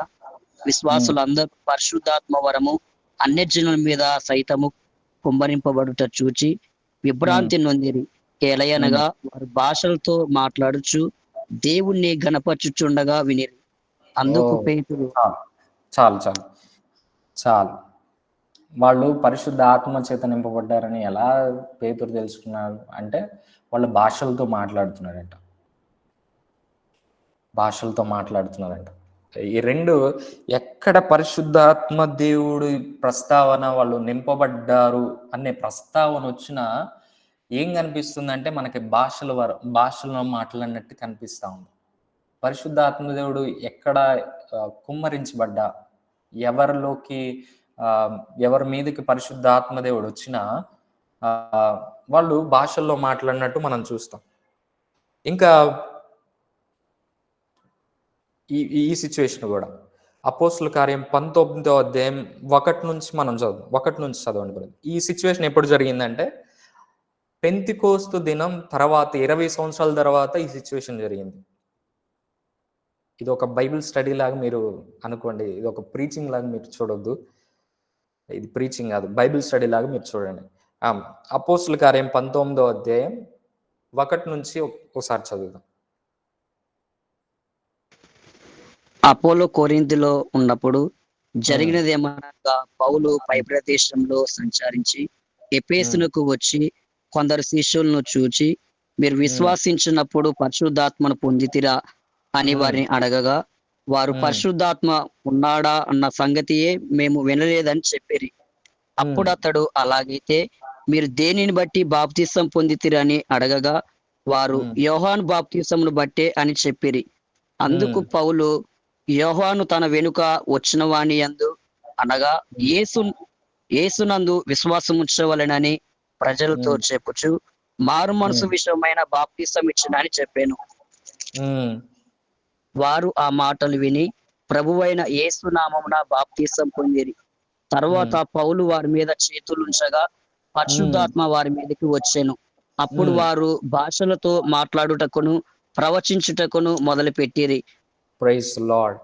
విశ్వాసులందరూ పరిశుద్ధాత్మ వరము అన్యజనుల మీద సైతము కుమ్మరింపబడుట చూచి విభ్రాంతి నొందిరి. ఎలయనగా వారు భాషలతో మాట్లాడుచు దేవుణ్ణి గణపరచుచుండగా వినిరి. అందుకు పేతురు చాలు వాళ్ళు పరిశుద్ధ ఆత్మ చేత నింపబడ్డారని ఎలా పేతురు తెలుసుకున్నారు అంటే, వాళ్ళు భాషలతో మాట్లాడుతున్నారంట. ఈ రెండు ఎక్కడ పరిశుద్ధాత్మ దేవుడు ప్రస్తావన, వాళ్ళు నింపబడ్డారు అనే ప్రస్తావన వచ్చినా ఏం కనిపిస్తుందంటే మనకి భాషలో మాట్లాడినట్టు కనిపిస్తా ఉంది. పరిశుద్ధాత్మ దేవుడు ఎక్కడ కుమ్మరించబడ్డా, ఎవరి మీదకి పరిశుద్ధాత్మ దేవుడు వచ్చినా వాళ్ళు భాషల్లో మాట్లాడినట్టు మనం చూస్తాం. ఇంకా ఈ సిచ్యువేషన్ కూడా అపోస్తుల కార్యం 19వ అధ్యాయం 1 నుంచి మనం చదవండి బ్రదర్. ఈ సిచ్యువేషన్ ఎప్పుడు జరిగిందంటే, పెంతెకోస్తు దినం తర్వాత 20 సంవత్సరాల తర్వాత ఈ సిచ్యువేషన్ జరిగింది. ఇది ఒక బైబిల్ స్టడీ లాగా మీరు అనుకోండి, ఇది ఒక ప్రీచింగ్ లాగా మీరు చూడొద్దు. ఇది ప్రీచింగ్ కాదు, బైబిల్ స్టడీ లాగా మీరు చూడండి. అపోస్తుల కార్యం 19వ అధ్యాయం 1 నుంచి ఒకసారి చదువుదాం. అపోలో కొరింథీలో ఉన్నప్పుడు జరిగినదేమనగా, పౌలు పై ప్రదేశంలో సంచరించి ఎఫెసునకు వచ్చి కొందరు శిష్యులను చూచి, మీరు విశ్వాసించినప్పుడు పరిశుద్ధాత్మను పొందితిరా అని వారిని అడగగా, వారు పరిశుద్ధాత్మ ఉన్నాడా అన్న సంగతియే మేము వినలేదని చెప్పిరి. అప్పుడు అతడు, అలాగైతే మీరు దేనిని బట్టి బాప్తిసం పొందితిరని అడగగా, వారు యోహాను బాప్తిసమును బట్టే అని చెప్పిరి. అందుకు పౌలు, యోహాను తన వెనుక వచ్చిన వాని యందు అనగా యేసునందు విశ్వాసం ఉంచవలెనని ప్రజలతో చెప్పుచు మారు మనసు విషయమైన బాప్తిసం ఇచ్చిన అని చెప్పాను. వారు ఆ మాటలు విని ప్రభువైన యేసు నామమున బాప్తిసం పొందిరి. తర్వాత పౌలు వారి మీద చేతులుంచగా పరిశుద్ధాత్మ వారి మీదకి వచ్చెను. అప్పుడు వారు భాషలతో మాట్లాడుటకును ప్రవచించుటకును మొదలు పెట్టిరి. Praise lord.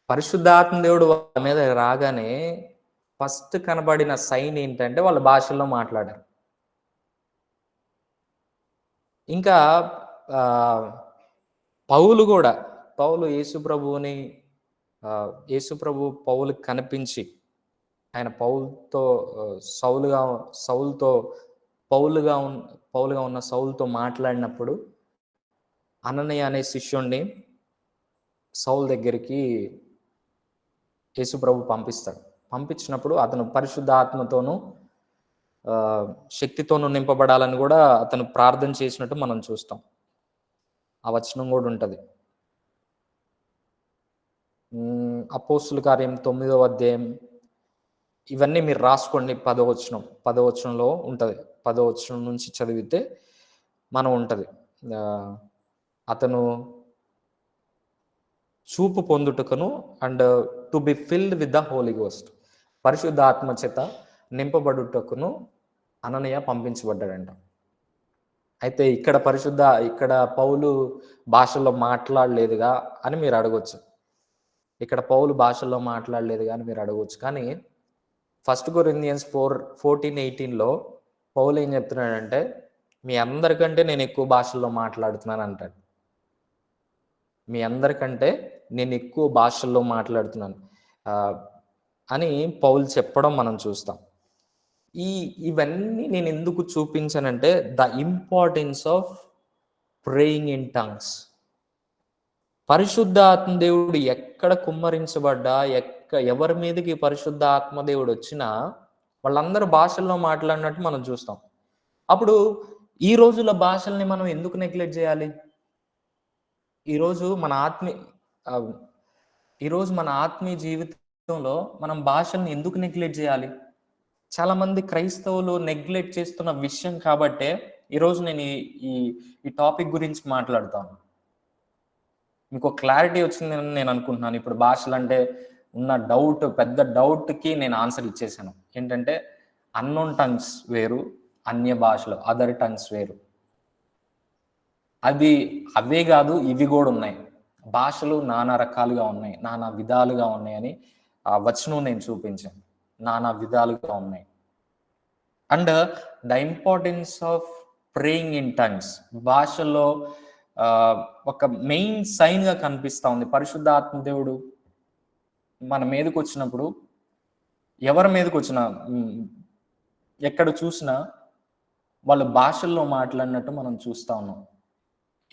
పరిశుద్ధాత్మ దేవుడు వాళ్ళ మీద రాగానే ఫస్ట్ కనబడిన సైన్ ఏంటంటే వాళ్ళ భాషల్లో మాట్లాడారు. ఇంకా పౌలు యేసుప్రభు పౌలుకి కనిపించి ఆయన పౌలుగా ఉన్న సౌలుతో మాట్లాడినప్పుడు అననీయ అనే శిష్యుణ్ణి సౌలు దగ్గరికి యేసుప్రభు పంపించినప్పుడు అతను పరిశుద్ధాత్మతోనూ శక్తితోనూ నింపబడాలని కూడా అతను ప్రార్థన చేసినట్టు మనం చూస్తాం. ఆ వచనం కూడా ఉంటుంది. అపోస్తుల కార్యం 9వ అధ్యాయం ఇవన్నీ మీరు రాసుకోండి. 10వ వచనంలో ఉంటుంది. 10వ వచనం నుంచి చదివితే మనం ఉంటుంది. అతను చూపు పొందుటకును and to be filled with the Holy Ghost, పరిశుద్ధాత్మ చేత నింపబడుటకును అననీయ పంపించబడ్డాడంట. అయితే ఇక్కడ పౌలు భాషల్లో మాట్లాడలేదుగా అని మీరు అడగొచ్చు. కానీ 1 కొరింథియన్స్ 4:14-18లో పౌలు ఏం చెప్తున్నాడంటే, మీ అందరికంటే నేను ఎక్కువ భాషల్లో మాట్లాడుతున్నాను అంటాడు. అని పౌలు చెప్పడం మనం చూస్తాం. ఇవన్నీ నేను ఎందుకు చూపించానంటే the importance of praying in tongues. పరిశుద్ధ ఆత్మదేవుడు ఎక్కడ కుమ్మరించబడ్డా, ఎవరి మీదకి పరిశుద్ధ ఆత్మదేవుడు వచ్చినా వాళ్ళందరూ భాషల్లో మాట్లాడినట్టు మనం చూస్తాం. అప్పుడు ఈ రోజుల భాషల్ని మనం ఎందుకు నెగ్లెక్ట్ చేయాలి? ఈరోజు మన ఆత్మీయ జీవితంలో మనం భాషల్ని ఎందుకు నెగ్లెక్ట్ చేయాలి? చాలా మంది క్రైస్తవులు నెగ్లెక్ట్ చేస్తున్న విషయం కాబట్టే ఈరోజు నేను ఈ టాపిక్ గురించి మాట్లాడతాను. మీకు క్లారిటీ వచ్చిందని నేను అనుకుంటున్నాను. ఇప్పుడు భాషలు అంటే ఉన్న పెద్ద డౌట్కి నేను ఆన్సర్ ఇచ్చేసాను. ఏంటంటే అన్నోన్ టంగ్స్ వేరు, అన్య భాషలు అదర్ టంగ్స్ వేరు. అవే కాదు, ఇవి కూడా ఉన్నాయి. భాషలు నానా రకాలుగా ఉన్నాయి, నానా విధాలుగా ఉన్నాయని ఆ వచనం నేను చూపించాను. నానా విధాలుగా ఉన్నాయి. And the importance of praying in tongues భాషలో ఒక మెయిన్ సైన్ గా కనిపిస్తా ఉంది. పరిశుద్ధాత్మ దేవుడు మన మీదకి వచ్చినప్పుడు, ఎవరి మీదకి వచ్చినా, ఎక్కడ చూసినా వాళ్ళు భాషల్లో మాట్లాడినట్టు మనం చూస్తా ఉన్నాం.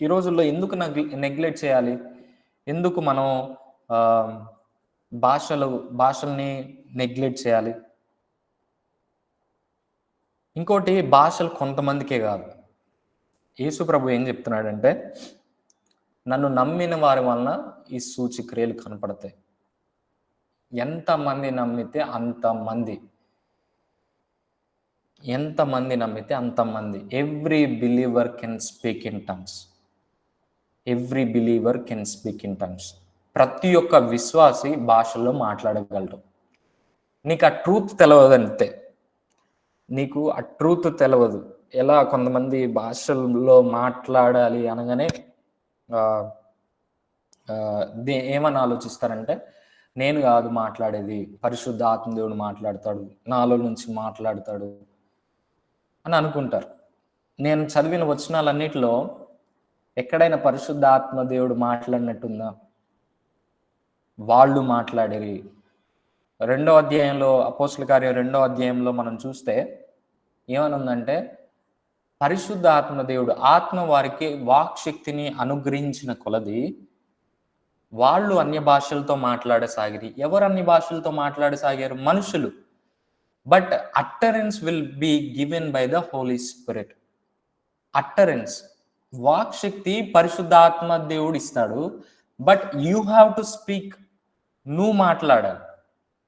ఈ రోజుల్లో ఎందుకు నెగ్లెక్ట్ చేయాలి? ఎందుకు మనం భాషల్ని నెగ్లెక్ట్ చేయాలి? ఇంకోటి, భాషలు కొంతమందికే కాదు. యేసు ప్రభు ఏం చెప్తున్నాడంటే, నన్ను నమ్మిన వారి వలన ఈ సూచక్రియలు కనపడతాయి. ఎంతమంది నమ్మితే అంతమంది. Every believer can speak in tongues. ప్రతి ఒక్క విశ్వాసి భాషల్లో మాట్లాడగలరు. నీకు ఆ ట్రూత్ తెలియదు. ఎలా కొంతమంది భాషల్లో మాట్లాడాలి అనగానే ఏమని ఆలోచిస్తారంటే, నేను కాదు మాట్లాడేది, పరిశుద్ధ ఆత్మదేవుడు మాట్లాడతాడు, నాలో నుంచి మాట్లాడతాడు అని అనుకుంటారు. నేను చదివిన వచనాలన్నిటిలో ఎక్కడైనా పరిశుద్ధ ఆత్మదేవుడు మాట్లాడినట్టుందా? వాళ్ళు మాట్లాడేది. 2వ అధ్యాయంలో, అపోస్తల కార్యం 2వ అధ్యాయంలో మనం చూస్తే ఏమనుందంటే, పరిశుద్ధ ఆత్మదేవుడు ఆత్మ వారికి వాక్ శక్తిని అనుగ్రహించిన కొలది వాళ్ళు అన్య భాషలతో మాట్లాడసాగిరి. ఎవరు అన్య భాషలతో మాట్లాడసాగారు? మనుషులు. But utterance will be given by the Holi Spirit. Utterance, వాక్ శక్తి పరిశుద్ధ ఆత్మ దేవుడు ఇస్తాడు. But you have to speak. నువ్వు మాట్లాడాలి.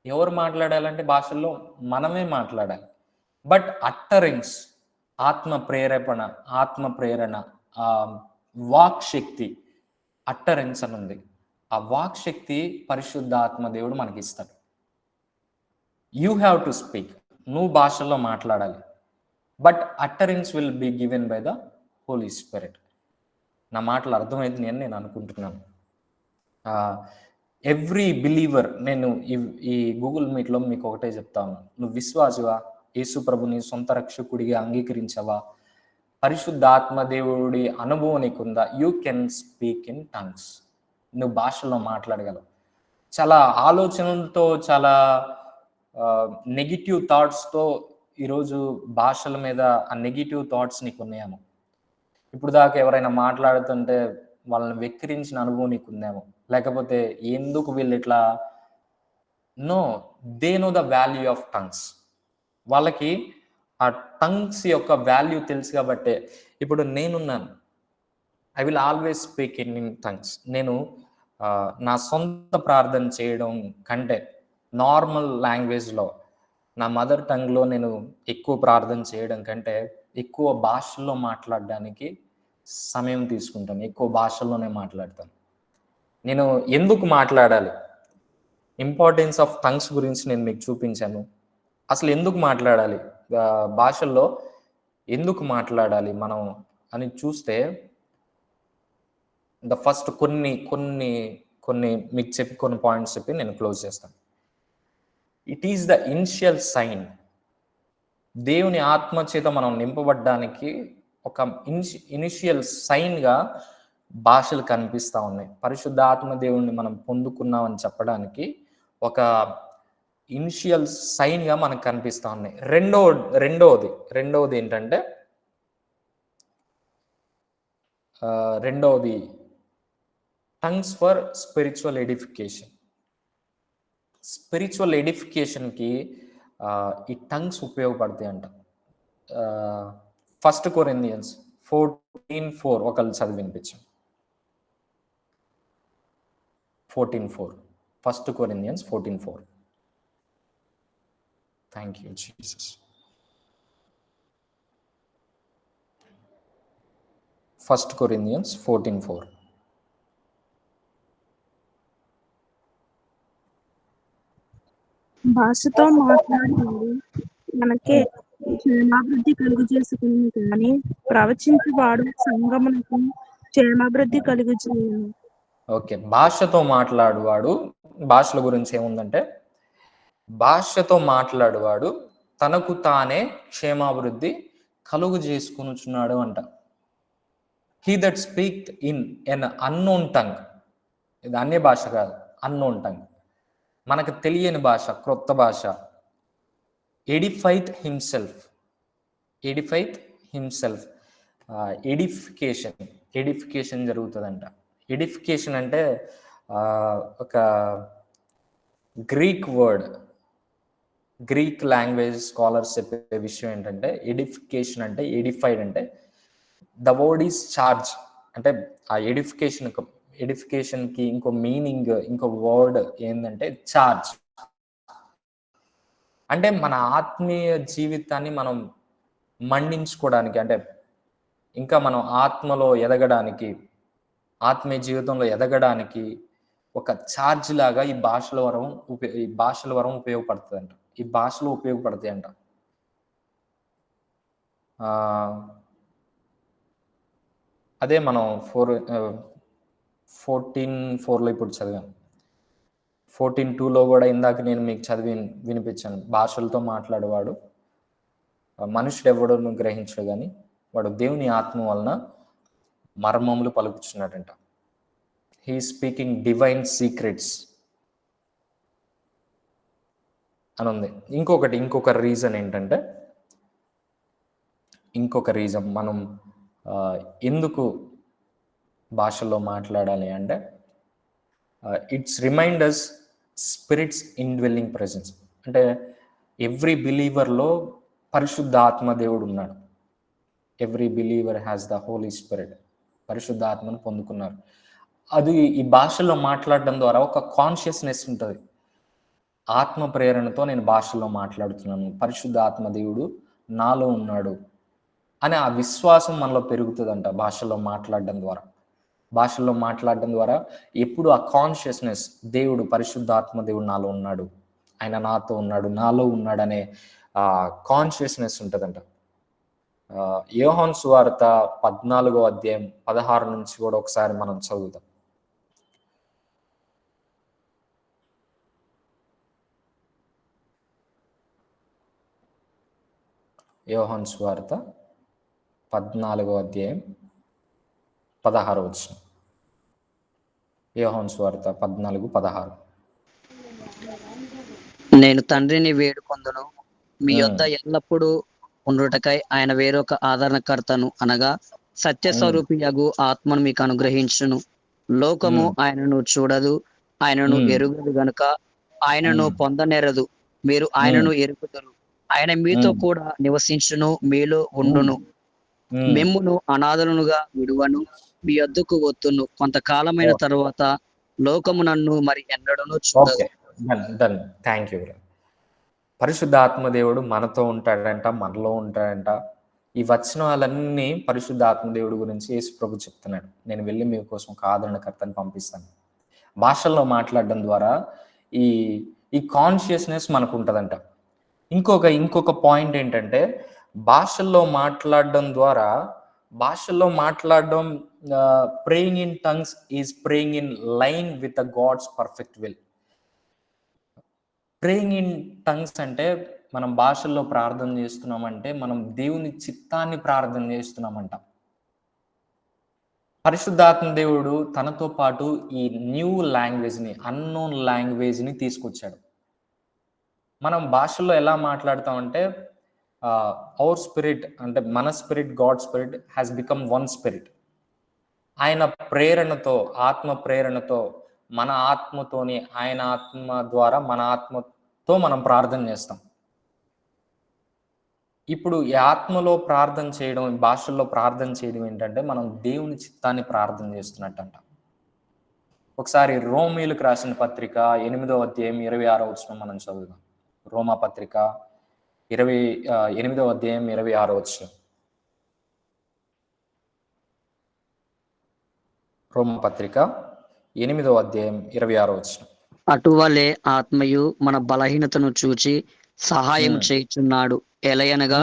ఎవరు మాట్లాడాలంటే భాషల్లో మనమే మాట్లాడాలి. బట్ అట్టరింగ్స్, ఆత్మ ప్రేరణ, ఆ వాక్ శక్తి, అట్టరెన్స్ అని ఉంది. ఆ వాక్ శక్తి పరిశుద్ధ ఆత్మ దేవుడు మనకి ఇస్తాడు. యూ హ్యావ్ టు స్పీక్, నువ్వు భాషల్లో మాట్లాడాలి. But utterance will be given by the Holi Spirit. నా మాటలు అర్థమైంది అని నేను అనుకుంటున్నాను. ఎవ్రీ బిలీవర్, నేను ఈ గూగుల్ మీట్లో మీకు ఒకటే చెప్తాను, నువ్వు విశ్వాసివా, యేసు ప్రభుని సొంత రక్షకుడిగా అంగీకరించవా, పరిశుద్ధ ఆత్మదేవుడి అనుభవం నీకుందా, you can speak in tongues. నువ్వు భాషలో మాట్లాడగలవు. చాలా ఆలోచనలతో, చాలా నెగిటివ్ థాట్స్తో ఈరోజు భాషల మీద ఆ నెగిటివ్ థాట్స్ నీకు ఉన్నాయేమో. ఇప్పుడు దాకా ఎవరైనా మాట్లాడుతుంటే వాళ్ళని వెక్కిరించిన అనుభవం నీకు ఉందేమో. లేకపోతే ఎందుకు వీళ్ళు ఇట్లా, no, they know the value of tongues. వాళ్ళకి ఆ టంగ్స్ యొక్క వాల్యూ తెలుసు కాబట్టే ఇప్పుడు నేనున్నాను. I will always speak in tongues. నేను నా సొంత ప్రార్థన చేయడం కంటే నార్మల్ లాంగ్వేజ్లో, నా మదర్ టంగ్లో నేను ఎక్కువ ప్రార్థన చేయడం కంటే ఎక్కువ భాషల్లో మాట్లాడడానికి సమయం తీసుకుంటాను. ఎక్కువ భాషల్లోనే మాట్లాడతాను. నేను ఎందుకు మాట్లాడాలి, ఇంపార్టెన్స్ ఆఫ్ టంగ్స్ గురించి నేను మీకు చూపించాను. అసలు ఎందుకు మాట్లాడాలి, భాషల్లో ఎందుకు మాట్లాడాలి మనం అని చూస్తే, ద ఫస్ట్ కొన్ని మీకు చెప్పి కొన్ని పాయింట్స్ చెప్పి నేను క్లోజ్ చేస్తాను. It is the initial sign. దేవుని ఆత్మ చేత మనం నింపబడ్డానికి ఒక ఇనిషియల్ సైన్గా భాషలు కనిపిస్తూ ఉన్నాయి. పరిశుద్ధ ఆత్మ దేవుణ్ణి మనం పొందుకున్నామని చెప్పడానికి ఒక ఇనిషియల్ సైన్గా మనకు కనిపిస్తూ ఉన్నాయి. రెండవది ఏంటంటే, రెండవది tongues for spiritual edification. Spiritual ఎడిఫికేషన్కి ఈ టంగ్స్ ఉపయోగపడతాయి అంట. 1 Corinthians 14:4 ఒకళ్ళు చదివి వినిపించాం. 14:4 1 Corinthians 14:4. Thank you Jesus. 1 Corinthians 14:4. భాషతో మాట్లాడుతుంది మనకే క్షేమాభివృద్ధి కలుగు చేసుకుని, కానీ ప్రవచించువాడు సంగమునకు క్షేమాభివృద్ధి కలుగు చేయను. ఓకే, భాషతో మాట్లాడువాడు, భాషల గురించి ఏముందంటే, భాషతో మాట్లాడువాడు తనకు తానే క్షేమాభివృద్ధి కలుగు చేసుకునుచున్నాడు అంట. He that speak in N unknown tongue. ఇది అన్య భాష కాదు, అన్నోన్ టంగ్, మనకు తెలియని భాష, క్రొత్త భాష. ఎడిఫైత్ హిమ్సెల్ఫ్. ఎడిఫికేషన్ జరుగుతుందంట. ఎడిఫికేషన్ అంటే ఒక Greek word. Greek language scholars చెప్పే విషయం ఏంటంటే, ఎడిఫికేషన్ అంటే, ఎడిఫైడ్ అంటే ద వర్డ్ ఈజ్ చార్జ్. అంటే ఆ ఎడిఫికేషన్కి ఇంకో మీనింగ్, ఇంకో వర్డ్ ఏంటంటే చార్జ్. అంటే మన ఆత్మీయ జీవితాన్ని మనం మండించుకోవడానికి, అంటే ఇంకా మనం ఆత్మలో ఎదగడానికి, ఆత్మీయ జీవితంలో ఎదగడానికి ఒక ఛార్జ్ లాగా ఈ భాషల వరం ఉపయోగపడుతుందంట. ఈ భాషలో ఉపయోగపడతాయంట. అదే మనం 14:4లో ఇప్పుడు చదివాం. 14:2లో కూడా ఇందాక నేను మీకు చదివి వినిపించాను. భాషలతో మాట్లాడేవాడు మనుషుడు ఎవడను గ్రహించడు, కానీ వాడు దేవుని ఆత్మ వలన మర్మములు పలుకుచున్నాడంట. హీ స్పీకింగ్ డివైన్ సీక్రెట్స్ అని ఉంది. ఇంకొక రీజన్ ఏంటంటే, మనం ఎందుకు భాషలో మాట్లాడాలి అంటే, it's reminders spirits indwelling presence. అంటే ఎవ్రీ బిలీవర్లో పరిశుద్ధ ఆత్మ దేవుడు ఉన్నాడు. Every believer has the Holi spirit. పరిశుద్ధ ఆత్మను పొందుకున్నారు. అది ఈ భాషలో మాట్లాడడం ద్వారా ఒక కాన్షియస్నెస్ ఉంటుంది. ఆత్మ ప్రేరణతో నేను భాషలో మాట్లాడుతున్నాను, పరిశుద్ధ ఆత్మ దేవుడు నాలో ఉన్నాడు అనే ఆ విశ్వాసం మనలో పెరుగుతుందంట భాషలో మాట్లాడడం ద్వారా. భాషల్లో మాట్లాడడం ద్వారా ఎప్పుడు ఆ కాన్షియస్నెస్, దేవుడు, పరిశుద్ధాత్మ దేవుడు నాలో ఉన్నాడు, ఆయన నాతో ఉన్నాడు, నాలో ఉన్నాడు అనే కాన్షియస్నెస్ ఉంటుందంట. యోహాను సువార్త 14వ అధ్యాయం 16 నుంచి కూడా ఒకసారి మనం చదువుదాం. యోహాను సువార్త 14వ అధ్యాయం 16 వచనం. యోహాను సువార్త 14:16. నేను తండ్రిని వేడుకొందును, మీ యొద్ద ఎల్లప్పుడూ ఉండుటకై ఆయన వేరొక ఆదరణకర్తను అనగా సత్యస్వరూపియగు ఆత్మను మీకు అనుగ్రహించును. లోకము ఆయనను చూడదు, ఆయనను ఎరుగదు గనుక ఆయనను పొందనేరదు. మీరు ఆయనను ఎరుగుదురు. ఆయన మీతో కూడా నివసించును, మీలో ఉండును. మిమ్మును అనాథలుగా విడువను, మీ యొద్దకు వత్తును. కొంతకాలమైన తరువాత లోకము నన్ను మరి ఎన్నడూను చూడదు. డన్. Thank you. పరిశుద్ధ ఆత్మదేవుడు మనతో ఉంటాడంట, మనలో ఉంటాడంట. ఈ వచనాలన్నీ పరిశుద్ధ ఆత్మదేవుడు గురించి యేసు ప్రభు చెప్తున్నాడు. నేను వెళ్ళి మీకోసం ఒక ఆదరణకర్తను పంపిస్తాను. భాషల్లో మాట్లాడడం ద్వారా ఈ కాన్షియస్నెస్ మనకు ఉంటుందంట. ఇంకొక పాయింట్ ఏంటంటే, భాషల్లో మాట్లాడడం ద్వారా, praying in tongues is praying in line with the God's perfect will. Praying in tongues అంటే మనం భాషల్లో ప్రార్థన చేస్తున్నామంటే మనం దేవుని చిత్తాన్ని ప్రార్థన చేస్తున్నామంట. పరిశుద్ధాత్మ దేవుడు తనతో పాటు ఈ న్యూ లాంగ్వేజ్ని, అన్నోన్ లాంగ్వేజ్ని తీసుకొచ్చాడు. మనం భాషల్లో ఎలా మాట్లాడతామంటే అవర్ స్పిరిట్, అంటే మన spirit, God spirit has become one spirit. ఆయన ప్రేరణతో, ఆత్మ ప్రేరణతో, మన ఆత్మతోని, ఆయన ఆత్మ ద్వారా మన ఆత్మతో మనం ప్రార్థన చేస్తాం. ఇప్పుడు ఈ ఆత్మలో ప్రార్థన చేయడం, భాషల్లో ప్రార్థన చేయడం ఏంటంటే మనం దేవుని చిత్తాన్ని ప్రార్థన చేస్తున్నట్టంట. ఒకసారి రోమీయులకు రాసిన పత్రిక 8వ అధ్యాయం 26వ వచనం మనం చదువుదాం. రోమా పత్రిక 8వ అధ్యాయం 26వ వచనం. రోమా పత్రిక 8వ అధ్యాయం 26వ వచనం. అటువలే ఆత్మయు మన బలహీనతను చూచి సహాయం చేయుచున్నాడు. ఎలయనగా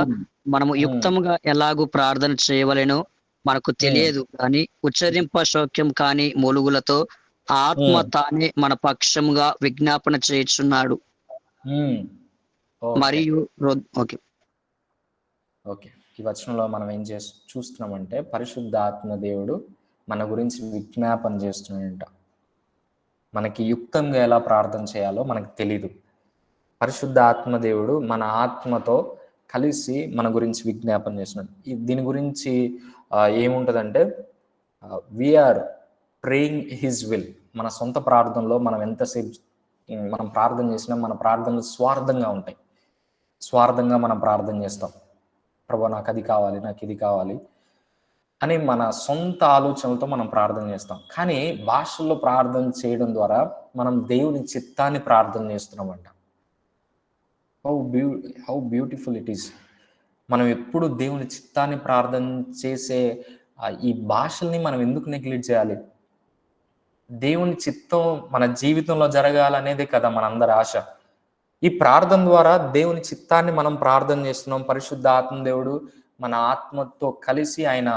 మనము యుక్తముగా ఎలాగూ ప్రార్థన చేయవలెనో మనకు తెలియదు, కానీ ఉచ్చరింప శోక్యం కాని మూలుగులతో ఆత్మ తానే మన పక్షముగా విజ్ఞాపన చేయుచున్నాడు. మరియు ఓకే, ఈ వచనంలో మనం ఏం చూస్తున్నామంటే పరిశుద్ధ ఆత్మ దేవుడు మన గురించి విజ్ఞాపన చేస్తున్నాడంట. మనకి యుక్తంగా ఎలా ప్రార్థన చేయాలో మనకు తెలీదు. పరిశుద్ధ ఆత్మదేవుడు మన ఆత్మతో కలిసి మన గురించి విజ్ఞాపన చేస్తున్నాడు. దీని గురించి ఏముంటుందంటే, వీఆర్ ప్రేయింగ్ హిజ్ విల్. మన సొంత ప్రార్థనలో మనం ఎంతసేపు మనం ప్రార్థన చేసినా మన ప్రార్థనలు స్వార్థంగా ఉంటాయి. స్వార్థంగా మనం ప్రార్థన చేస్తాం. ప్రభు నాకు అది కావాలి, నాకు ఇది కావాలి అని మన సొంత ఆలోచనలతో మనం ప్రార్థన చేస్తాం. కానీ భాషల్లో ప్రార్థన చేయడం ద్వారా మనం దేవుని చిత్తాన్ని ప్రార్థన చేస్తున్నామంట. How beautiful it is. మనం ఎప్పుడు దేవుని చిత్తాన్ని ప్రార్థన చేసే ఈ భాషల్ని మనం ఎందుకు నెగ్లెక్ట్ చేయాలి? దేవుని చిత్తం మన జీవితంలో జరగాలనేదే కదా మనందరి ఆశ. ఈ ప్రార్థన ద్వారా దేవుని చిత్తాన్ని మనం ప్రార్థన చేస్తున్నాం. పరిశుద్ధ ఆత్మ దేవుడు మన ఆత్మతో కలిసి ఆయన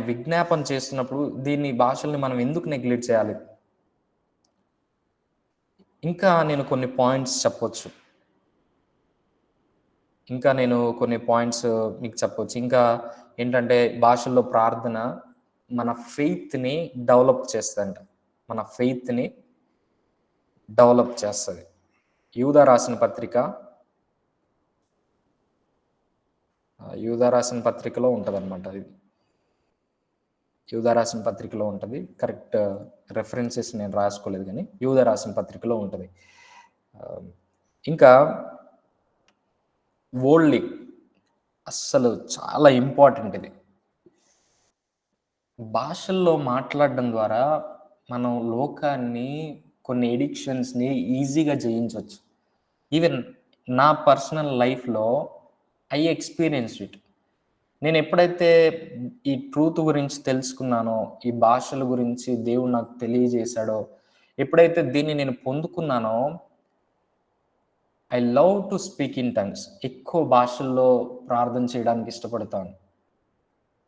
విజ్ఞాపన చేస్తున్నప్పుడు దీన్ని భాషల్ని మనం ఎందుకు నెగ్లెక్ట్ చేయాలి? ఇంకా నేను కొన్ని పాయింట్స్ మీకు చెప్పొచ్చు. ఇంకా ఏంటంటే, భాషల్లో ప్రార్థన మన ఫెయిత్ని డెవలప్ చేస్తుందంట. మన ఫెయిత్ని డెవలప్ చేస్తుంది. యూదా రాసిన పత్రికలో ఉంటుంది అనమాట. ఇది యూదా రాసిన పత్రికలో ఉంటుంది. కరెక్ట్ రెఫరెన్సెస్ నేను రాసుకోలేదు, కానీ యూదా రాసిన పత్రికలో ఉంటుంది. ఇంకా వరల్డ్లీ అస్సలు చాలా ఇంపార్టెంట్ ఇది. భాషల్లో మాట్లాడడం ద్వారా మనం లోకాన్ని, కొన్ని ఎడిక్షన్స్ని ఈజీగా జయించవచ్చు. ఈవెన్ నా పర్సనల్ లైఫ్లో ఐ ఎక్స్పీరియన్స్డ్ ఇట్. నేను ఎప్పుడైతే ఈ ట్రూత్ గురించి తెలుసుకున్నానో, ఈ భాషల గురించి దేవుడు నాకు తెలియజేశాడో, ఎప్పుడైతే దీన్ని నేను పొందుకున్నానో, I love to speak in tongues. ఎక్కువ భాషల్లో ప్రార్థన చేయడానికి ఇష్టపడతాను.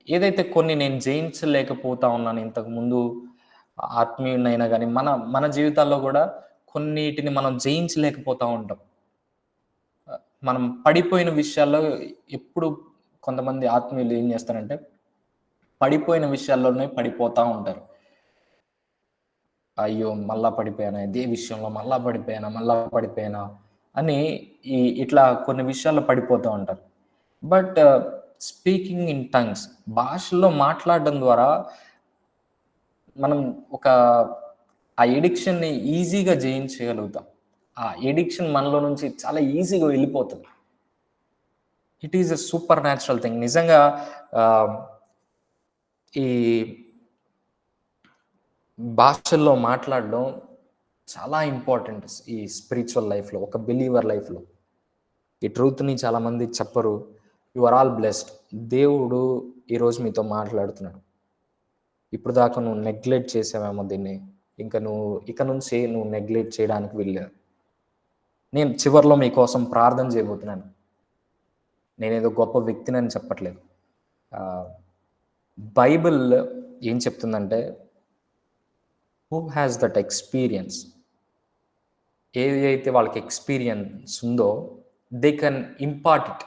ఏదైతే కొన్ని నేను జయించలేకపోతా ఉన్నాను ఇంతకుముందు ఆత్మీయునైనా కానీ, మన జీవితాల్లో కూడా కొన్నిటిని మనం జయించలేకపోతూ ఉంటాం. మనం పడిపోయిన విషయాల్లో ఎప్పుడు కొంతమంది ఆత్మీయులు ఏం చేస్తారంటే పడిపోయిన విషయాల్లోనే పడిపోతూ ఉంటారు. అయ్యో మళ్ళా పడిపోయానా, ఇదే విషయంలో మళ్ళా పడిపోయానా అని ఇట్లా కొన్ని విషయాల్లో పడిపోతూ ఉంటారు. బట్ స్పీకింగ్ ఇన్ టంగ్స్, భాషల్లో మాట్లాడడం ద్వారా మనం ఆ ఎడిక్షన్ని ఈజీగా జయించగలుగుతాం. ఆ ఎడిక్షన్ మనలో నుంచి చాలా ఈజీగా వెళ్ళిపోతుంది. It is a super natural thing. నిజంగా ఈ భాషల్లో మాట్లాడడం చాలా ఇంపార్టెంట్ ఈ స్పిరిచువల్ లైఫ్లో, ఒక బిలీవర్ లైఫ్లో. ఈ ట్రూత్ని చాలామంది చెప్పరు. You are all blessed. దేవుడు ఈరోజు మీతో మాట్లాడుతున్నాడు. ఇప్పుడు దాకా నువ్వు నెగ్లెక్ట్ చేసావేమో దీన్ని, ఇక నుంచి నువ్వు నెగ్లెక్ట్ చేయడానికి వెళ్ళావు. నేను చివరిలో మీకోసం ప్రార్థన చేయబోతున్నాను. నేనేదో గొప్ప వ్యక్తిని చెప్పట్లేదు. బైబిల్ ఏం చెప్తుందంటే, హూ హ్యాస్ దట్ ఎక్స్పీరియన్స్, ఏదైతే వాళ్ళకి ఎక్స్పీరియన్స్ ఉందో దే కెన్ ఇంపార్ట్ ఇట్.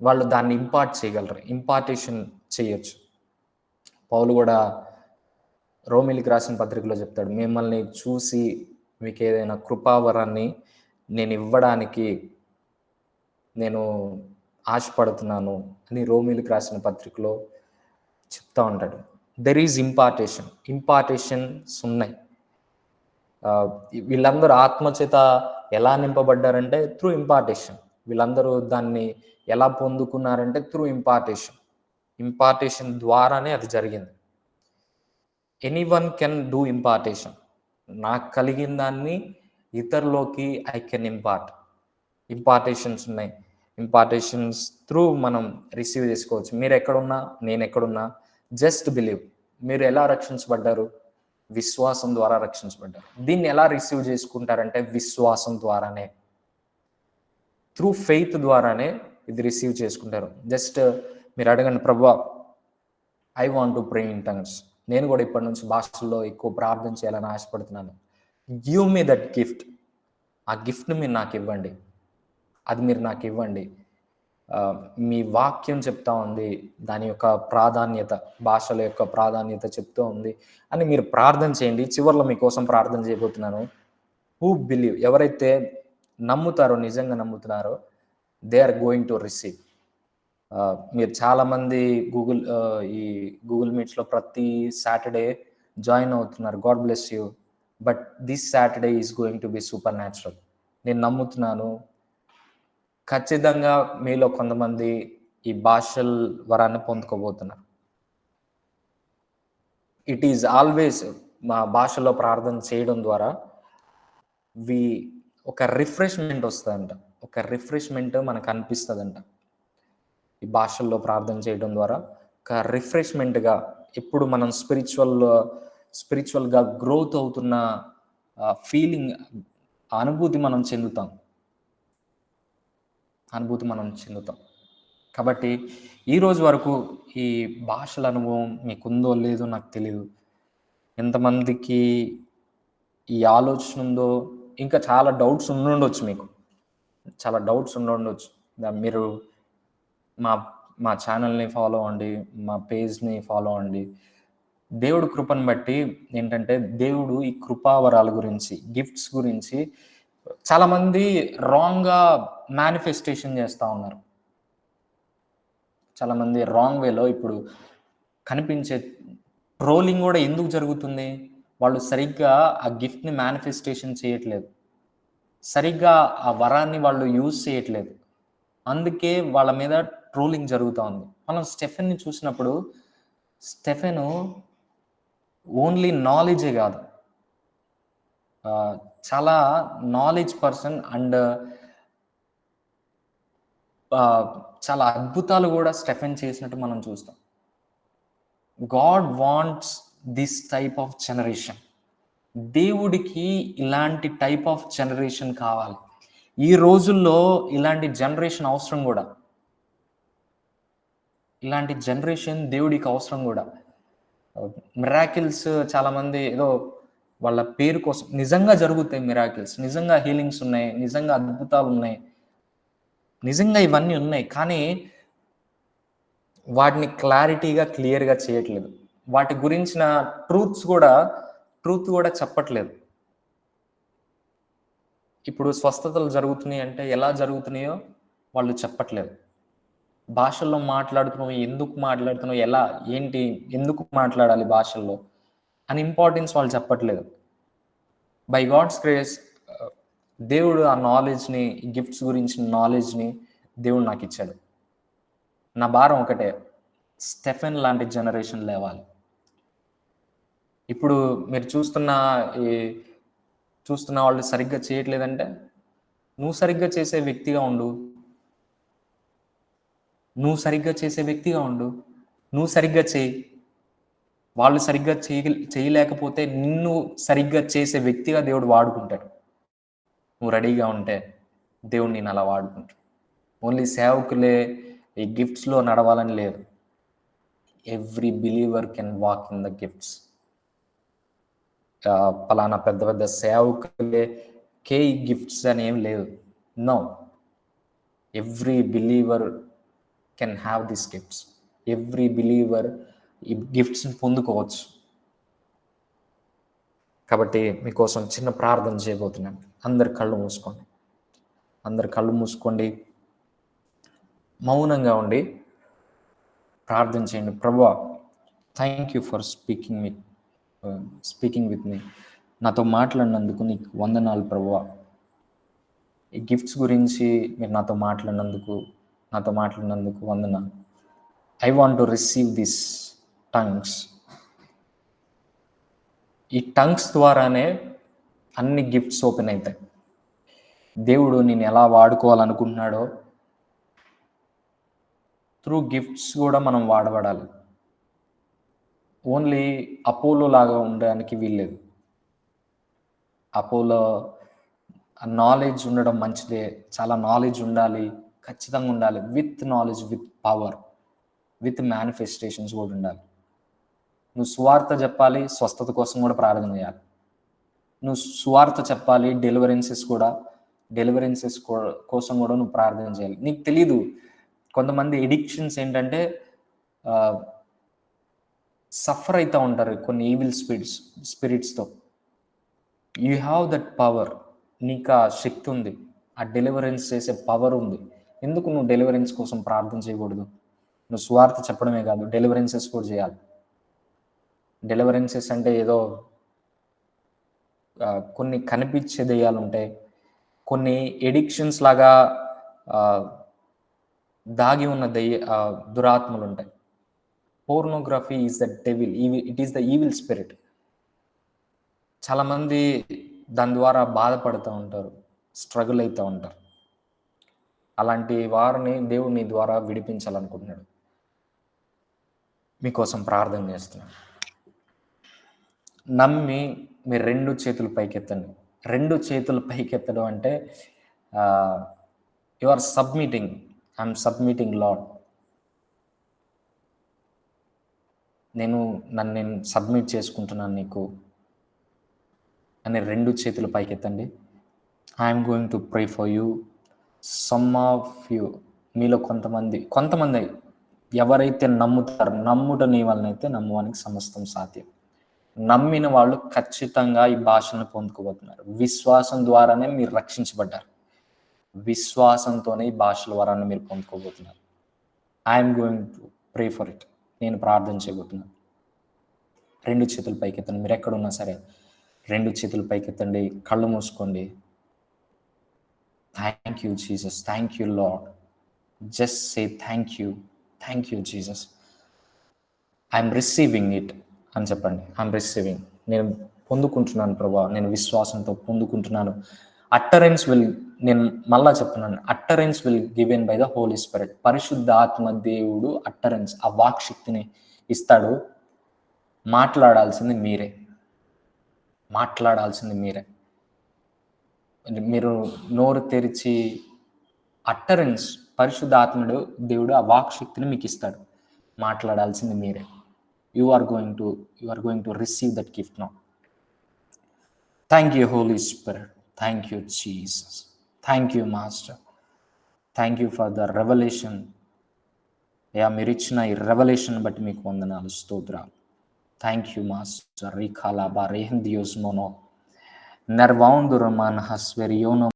వాళ్ళు దాన్ని ఇంపార్ట్ చేయగలరు, ఇంపార్టేషన్ చేయొచ్చు. పౌలు కూడా రోమిలికి రాసిన పత్రికలో చెప్తాడు, మిమ్మల్ని చూసి మీకు ఏదైనా కృపావరాన్ని నేను ఇవ్వడానికి నేను ఆశపడుతున్నాను అని రోమిలికి రాసిన పత్రికలో చెప్తా ఉంటాడు. దెర్ ఈజ్ ఇంపార్టేషన్స్ ఉన్నాయి. వీళ్ళందరూ ఆత్మచేత ఎలా నింపబడ్డారంటే త్రూ ఇంపార్టేషన్. వీళ్ళందరూ దాన్ని ఎలా పొందుకున్నారంటే త్రూ ఇంపార్టేషన్ ద్వారానే అది జరిగింది. Anyone can do impartation. నాకు కలిగిన దాన్ని ఇతరులోకి ఐ కెన్ ఇంపార్టేషన్స్ ఉన్నాయి. ఇంపార్టేషన్స్ త్రూ మనం రిసీవ్ చేసుకోవచ్చు. మీరు ఎక్కడున్నా, నేను ఎక్కడున్నా, జస్ట్ బిలీవ్. మీరు ఎలా రక్షించబడ్డారు? విశ్వాసం ద్వారా రక్షించబడ్డారు. దీన్ని ఎలా రిసీవ్ చేసుకుంటారంటే విశ్వాసం ద్వారానే, త్రూ ఫెయిత్ ద్వారానే ఇది రిసీవ్ చేసుకుంటారు. జస్ట్ మీరు అడగండి, ప్రభువా I want to pray in tongues, నేను కూడా ఇప్పటి నుంచి భాషల్లో ఎక్కువ ప్రార్థన చేయాలని ఆశపడుతున్నాను. Give me that gift. ఆ గిఫ్ట్ని మీరు నాకు ఇవ్వండి, అది మీరు నాకు ఇవ్వండి. మీ వాక్యం చెప్తా ఉంది దాని యొక్క ప్రాధాన్యత, భాషల యొక్క ప్రాధాన్యత చెప్తూ ఉంది అని మీరు ప్రార్థన చేయండి. చివరిలో మీకోసం ప్రార్థన చేయబోతున్నాను. హూ బిలీవ్, ఎవరైతే నమ్ముతారో, నిజంగా నమ్ముతున్నారో, they are going to receive. మీరు చాలామంది ఈ గూగుల్ మీట్స్లో ప్రతి సాటర్డే జాయిన్ అవుతున్నారు. God bless you. But this Saturday is going to be supernatural. నేను నమ్ముతున్నాను ఖచ్చితంగా మీలో కొంతమంది ఈ భాషల వరాన్ని పొందుకోబోతున్నారు. ఇట్ ఈజ్ ఆల్వేస్ మా భాషలో ప్రార్థన చేయడం ద్వారా ఒక రిఫ్రెష్మెంట్ వస్తుందంట, ఒక రిఫ్రెష్మెంట్ మనకు అనిపిస్తుందంట. ఈ భాషల్లో ప్రార్థన చేయడం ద్వారా ఒక రిఫ్రెష్మెంట్గా, ఎప్పుడు మనం స్పిరిచువల్గా గ్రోత్ అవుతున్న ఫీలింగ్, అనుభూతి మనం చెందుతాం. కాబట్టి ఈరోజు వరకు ఈ భాషల అనుభవం మీకుందో లేదో నాకు తెలియదు. ఎంతమందికి ఈ ఆలోచన ఉందో, ఇంకా చాలా డౌట్స్ ఉండుండొచ్చు, మీకు చాలా డౌట్స్ ఉండుండొచ్చు. మీరు మా ఛానల్ని ఫాలో అవ్వండి, మా పేజ్ని ఫాలో అవ్వండి. దేవుడు కృపను బట్టి ఏంటంటే, దేవుడు ఈ కృపావరాల గురించి, గిఫ్ట్స్ గురించి చాలామంది రాంగ్గా మేనిఫెస్టేషన్ చేస్తూ ఉన్నారు. చాలామంది రాంగ్ వేలో ఇప్పుడు కనిపించే ట్రోలింగ్ కూడా ఎందుకు జరుగుతుంది? వాళ్ళు సరిగ్గా ఆ గిఫ్ట్ని మేనిఫెస్టేషన్ చేయట్లేదు, సరిగ్గా ఆ వరాన్ని వాళ్ళు యూజ్ చేయట్లేదు. అందుకే వాళ్ళ మీద ట్రోలింగ్ జరుగుతూ ఉంది. మనం స్టెఫెన్ని చూసినప్పుడు, స్టెఫెను ఓన్లీ నాలెడ్జే కాదు, చాలా నాలెడ్జ్ పర్సన్ అండ్ చాలా అద్భుతాలు కూడా స్టెఫెన్ చేసినట్టు మనం చూస్తాం. God wants this type of generation. దేవుడికి ఇలాంటి టైప్ ఆఫ్ జనరేషన్ కావాలి. ఈ రోజుల్లో ఇలాంటి జనరేషన్ అవసరం కూడా. ఇలాంటి జనరేషన్ దేవుడికి అవసరం కూడా. మిరాకిల్స్ చాలామంది ఏదో వాళ్ళ పేరు కోసం నిజంగా జరుగుతాయి. మిరాకిల్స్ నిజంగా, హీలింగ్స్ ఉన్నాయి, నిజంగా అద్భుతాలు ఉన్నాయి, నిజంగా ఇవన్నీ ఉన్నాయి. కానీ వాటిని క్లారిటీగా, క్లియర్గా చేయట్లేదు. వాటి గురించిన ట్రూత్ కూడా చెప్పట్లేదు. ఇప్పుడు స్వస్థతలు జరుగుతున్నాయి అంటే ఎలా జరుగుతున్నాయో వాళ్ళు చెప్పట్లేదు. భాషల్లో మాట్లాడుతున్నావు, ఎందుకు మాట్లాడుతున్నావు, ఎలా, ఏంటి, ఎందుకు మాట్లాడాలి భాషల్లో అని ఇంపార్టెన్స్ వాళ్ళు చెప్పట్లేదు. బై గాడ్స్ గ్రేస్ దేవుడు ఆ నాలెడ్జ్ని, గిఫ్ట్స్ గురించిన నాలెడ్జ్ని దేవుడు నాకు ఇచ్చాడు. నా భారం ఒకటే, స్టెఫెన్ లాంటి జనరేషన్ లేవాలి. ఇప్పుడు మీరు చూస్తున్న వాళ్ళు సరిగ్గా చేయట్లేదంటే నువ్వు సరిగ్గా చేసే వ్యక్తిగా ఉండు. నువ్వు సరిగ్గా చేయి. వాళ్ళు సరిగ్గా చేయలేకపోతే నిన్ను సరిగ్గా చేసే వ్యక్తిగా దేవుడు వాడుకుంటాడు. నువ్వు రెడీగా ఉంటే దేవుడు నేను అలా వాడుకుంటాడు. ఓన్లీ సేవకులే ఈ గిఫ్ట్స్లో నడవాలని లేదు. Every believer can walk in the gifts. పలానా పెద్ద పెద్ద సేవకులే ఈ గిఫ్ట్స్ అని ఏం లేదు. No, every believer can have this gifts. Every believer ఈ గిఫ్ట్స్ని పొందుకోవచ్చు. కాబట్టి మీకోసం చిన్న ప్రార్థన చేయబోతున్నాను. అందరు కళ్ళు మూసుకోండి, మౌనంగా ఉండి ప్రార్థన చేయండి. ప్రభువా, thank you for speaking with me. నాతో మాట్లాడినందుకు నీకు వందనాలు ప్రభువా. ఈ గిఫ్ట్స్ గురించి మీరు నాతో మాట్లాడినందుకు వందనాలు. I want to receive this tongues. ఈ టంగ్స్ ద్వారానే అన్ని గిఫ్ట్స్ ఓపెన్ అవుతాయి. దేవుడు నేను ఎలా వాడుకోవాలనుకుంటున్నాడో త్రూ గిఫ్ట్స్ కూడా మనం వాడబడాలి. ఓన్లీ అపోలో లాగా ఉండడానికి వీల్లేదు. అపోలో నాలెడ్జ్ ఉండడం మంచిదే, చాలా నాలెడ్జ్ ఉండాలి, ఖచ్చితంగా ఉండాలి. With knowledge, with power, with manifestations కూడా ఉండాలి. నువ్వు సువార్త చెప్పాలి, స్వస్థత కోసం కూడా ప్రార్థన చేయాలి. నువ్వు సువార్త చెప్పాలి, డెలివరెన్సెస్ కోసం కూడా నువ్వు ప్రార్థన చేయాలి. నీకు తెలీదు, కొంతమంది ఎడిక్షన్స్ ఏంటంటే సఫర్ అవుతూ ఉంటారు కొన్ని ఈవిల్ స్పిరిట్స్తో. You have that power. నీకు ఆ శక్తి ఉంది, ఆ డెలివరెన్స్ చేసే పవర్ ఉంది. ఎందుకు నువ్వు డెలివరెన్స్ కోసం ప్రార్థన చేయకూడదు? నువ్వు సువార్త చెప్పడమే కాదు, డెలివరెన్సెస్ కూడా చేయాలి. డెలివరెన్సెస్ అంటే ఏదో కొన్ని కనిపించే దెయ్యాలు ఉంటాయి, కొన్ని ఎడిక్షన్స్ లాగా దాగి ఉన్న దురాత్మలు ఉంటాయి. Pornography is the devil, it is the evil spirit. చాలామంది దాని ద్వారా బాధపడుతూ ఉంటారు, స్ట్రగుల్ అవుతూ ఉంటారు. అలాంటి వారిని దేవుడు నీ ద్వారా విడిపించాలనుకుంటున్నాడు. మీకోసం ప్రార్థన చేస్తున్నాను. నమ్మి మీరు 2 చేతులు పైకెత్తండి. 2 చేతులు పైకెత్తడం అంటే you are submitting. I'm submitting Lord. నన్ను సబ్మిట్ చేసుకుంటున్నాను నీకు అని 2 చేతులు పైకెత్తండి. I'm going to pray for you. Some of you, మీలో కొంతమంది ఎవరైతే నమ్ముతారో, నమ్ముట నీ వలనైతే నమ్మువానికి సమస్తం సాధ్యం. నమ్మిన వాళ్ళు ఖచ్చితంగా ఈ భాషను పొందుకోబోతున్నారు. విశ్వాసం ద్వారానే మీరు రక్షించబడ్డారు. విశ్వాసంతోనే ఈ భాషల వరాన్ని మీరు పొందుకోబోతున్నారు. I'm going to pray for it. నేను ప్రార్థన చేయబోతున్నాను. 2 చేతులు పైకెత్తండి. మీరు ఎక్కడున్నా సరే 2 చేతులు పైకెత్తండి, కళ్ళు మూసుకోండి. Thank you Jesus, thank you lord. Just say thank you Jesus. I'm receiving it అని చెప్పండి. I'm receiving. నేను పొందుకుంటున్నాను ప్రభా, నేను విశ్వాసంతో పొందుకుంటున్నాను. అట్టరెన్స్ విల్, నేను మళ్ళా చెప్తున్నాను, utterance will given by the Holi spirit. పరిశుద్ధ ఆత్మ దేవుడు అట్టరెన్స్, ఆ వాక్ శక్తిని ఇస్తాడు. మాట్లాడాల్సింది మీరే, మాట్లాడాల్సింది మీరే. మీరు నోరు తెరిచి అట్టరెన్స్, పరిశుద్ధ ఆత్మడు దేవుడు ఆ వాక్ శక్తిని మీకు ఇస్తాడు. మాట్లాడాల్సింది మీరే. You are going to receive that gift now. Thank you holy spirit. Thank you Jesus. Thank you master. Thank you for the revolution. మీరు ఇచ్చిన ఈ రెవల్యూషన్ బట్టి మీకు వందనాలు, స్తోత్రాలు. Thank you master. రిఖాలా బా రేహన్ దియోస్ మోనో నెర్వాందురమాన్ హస్వెరియోనో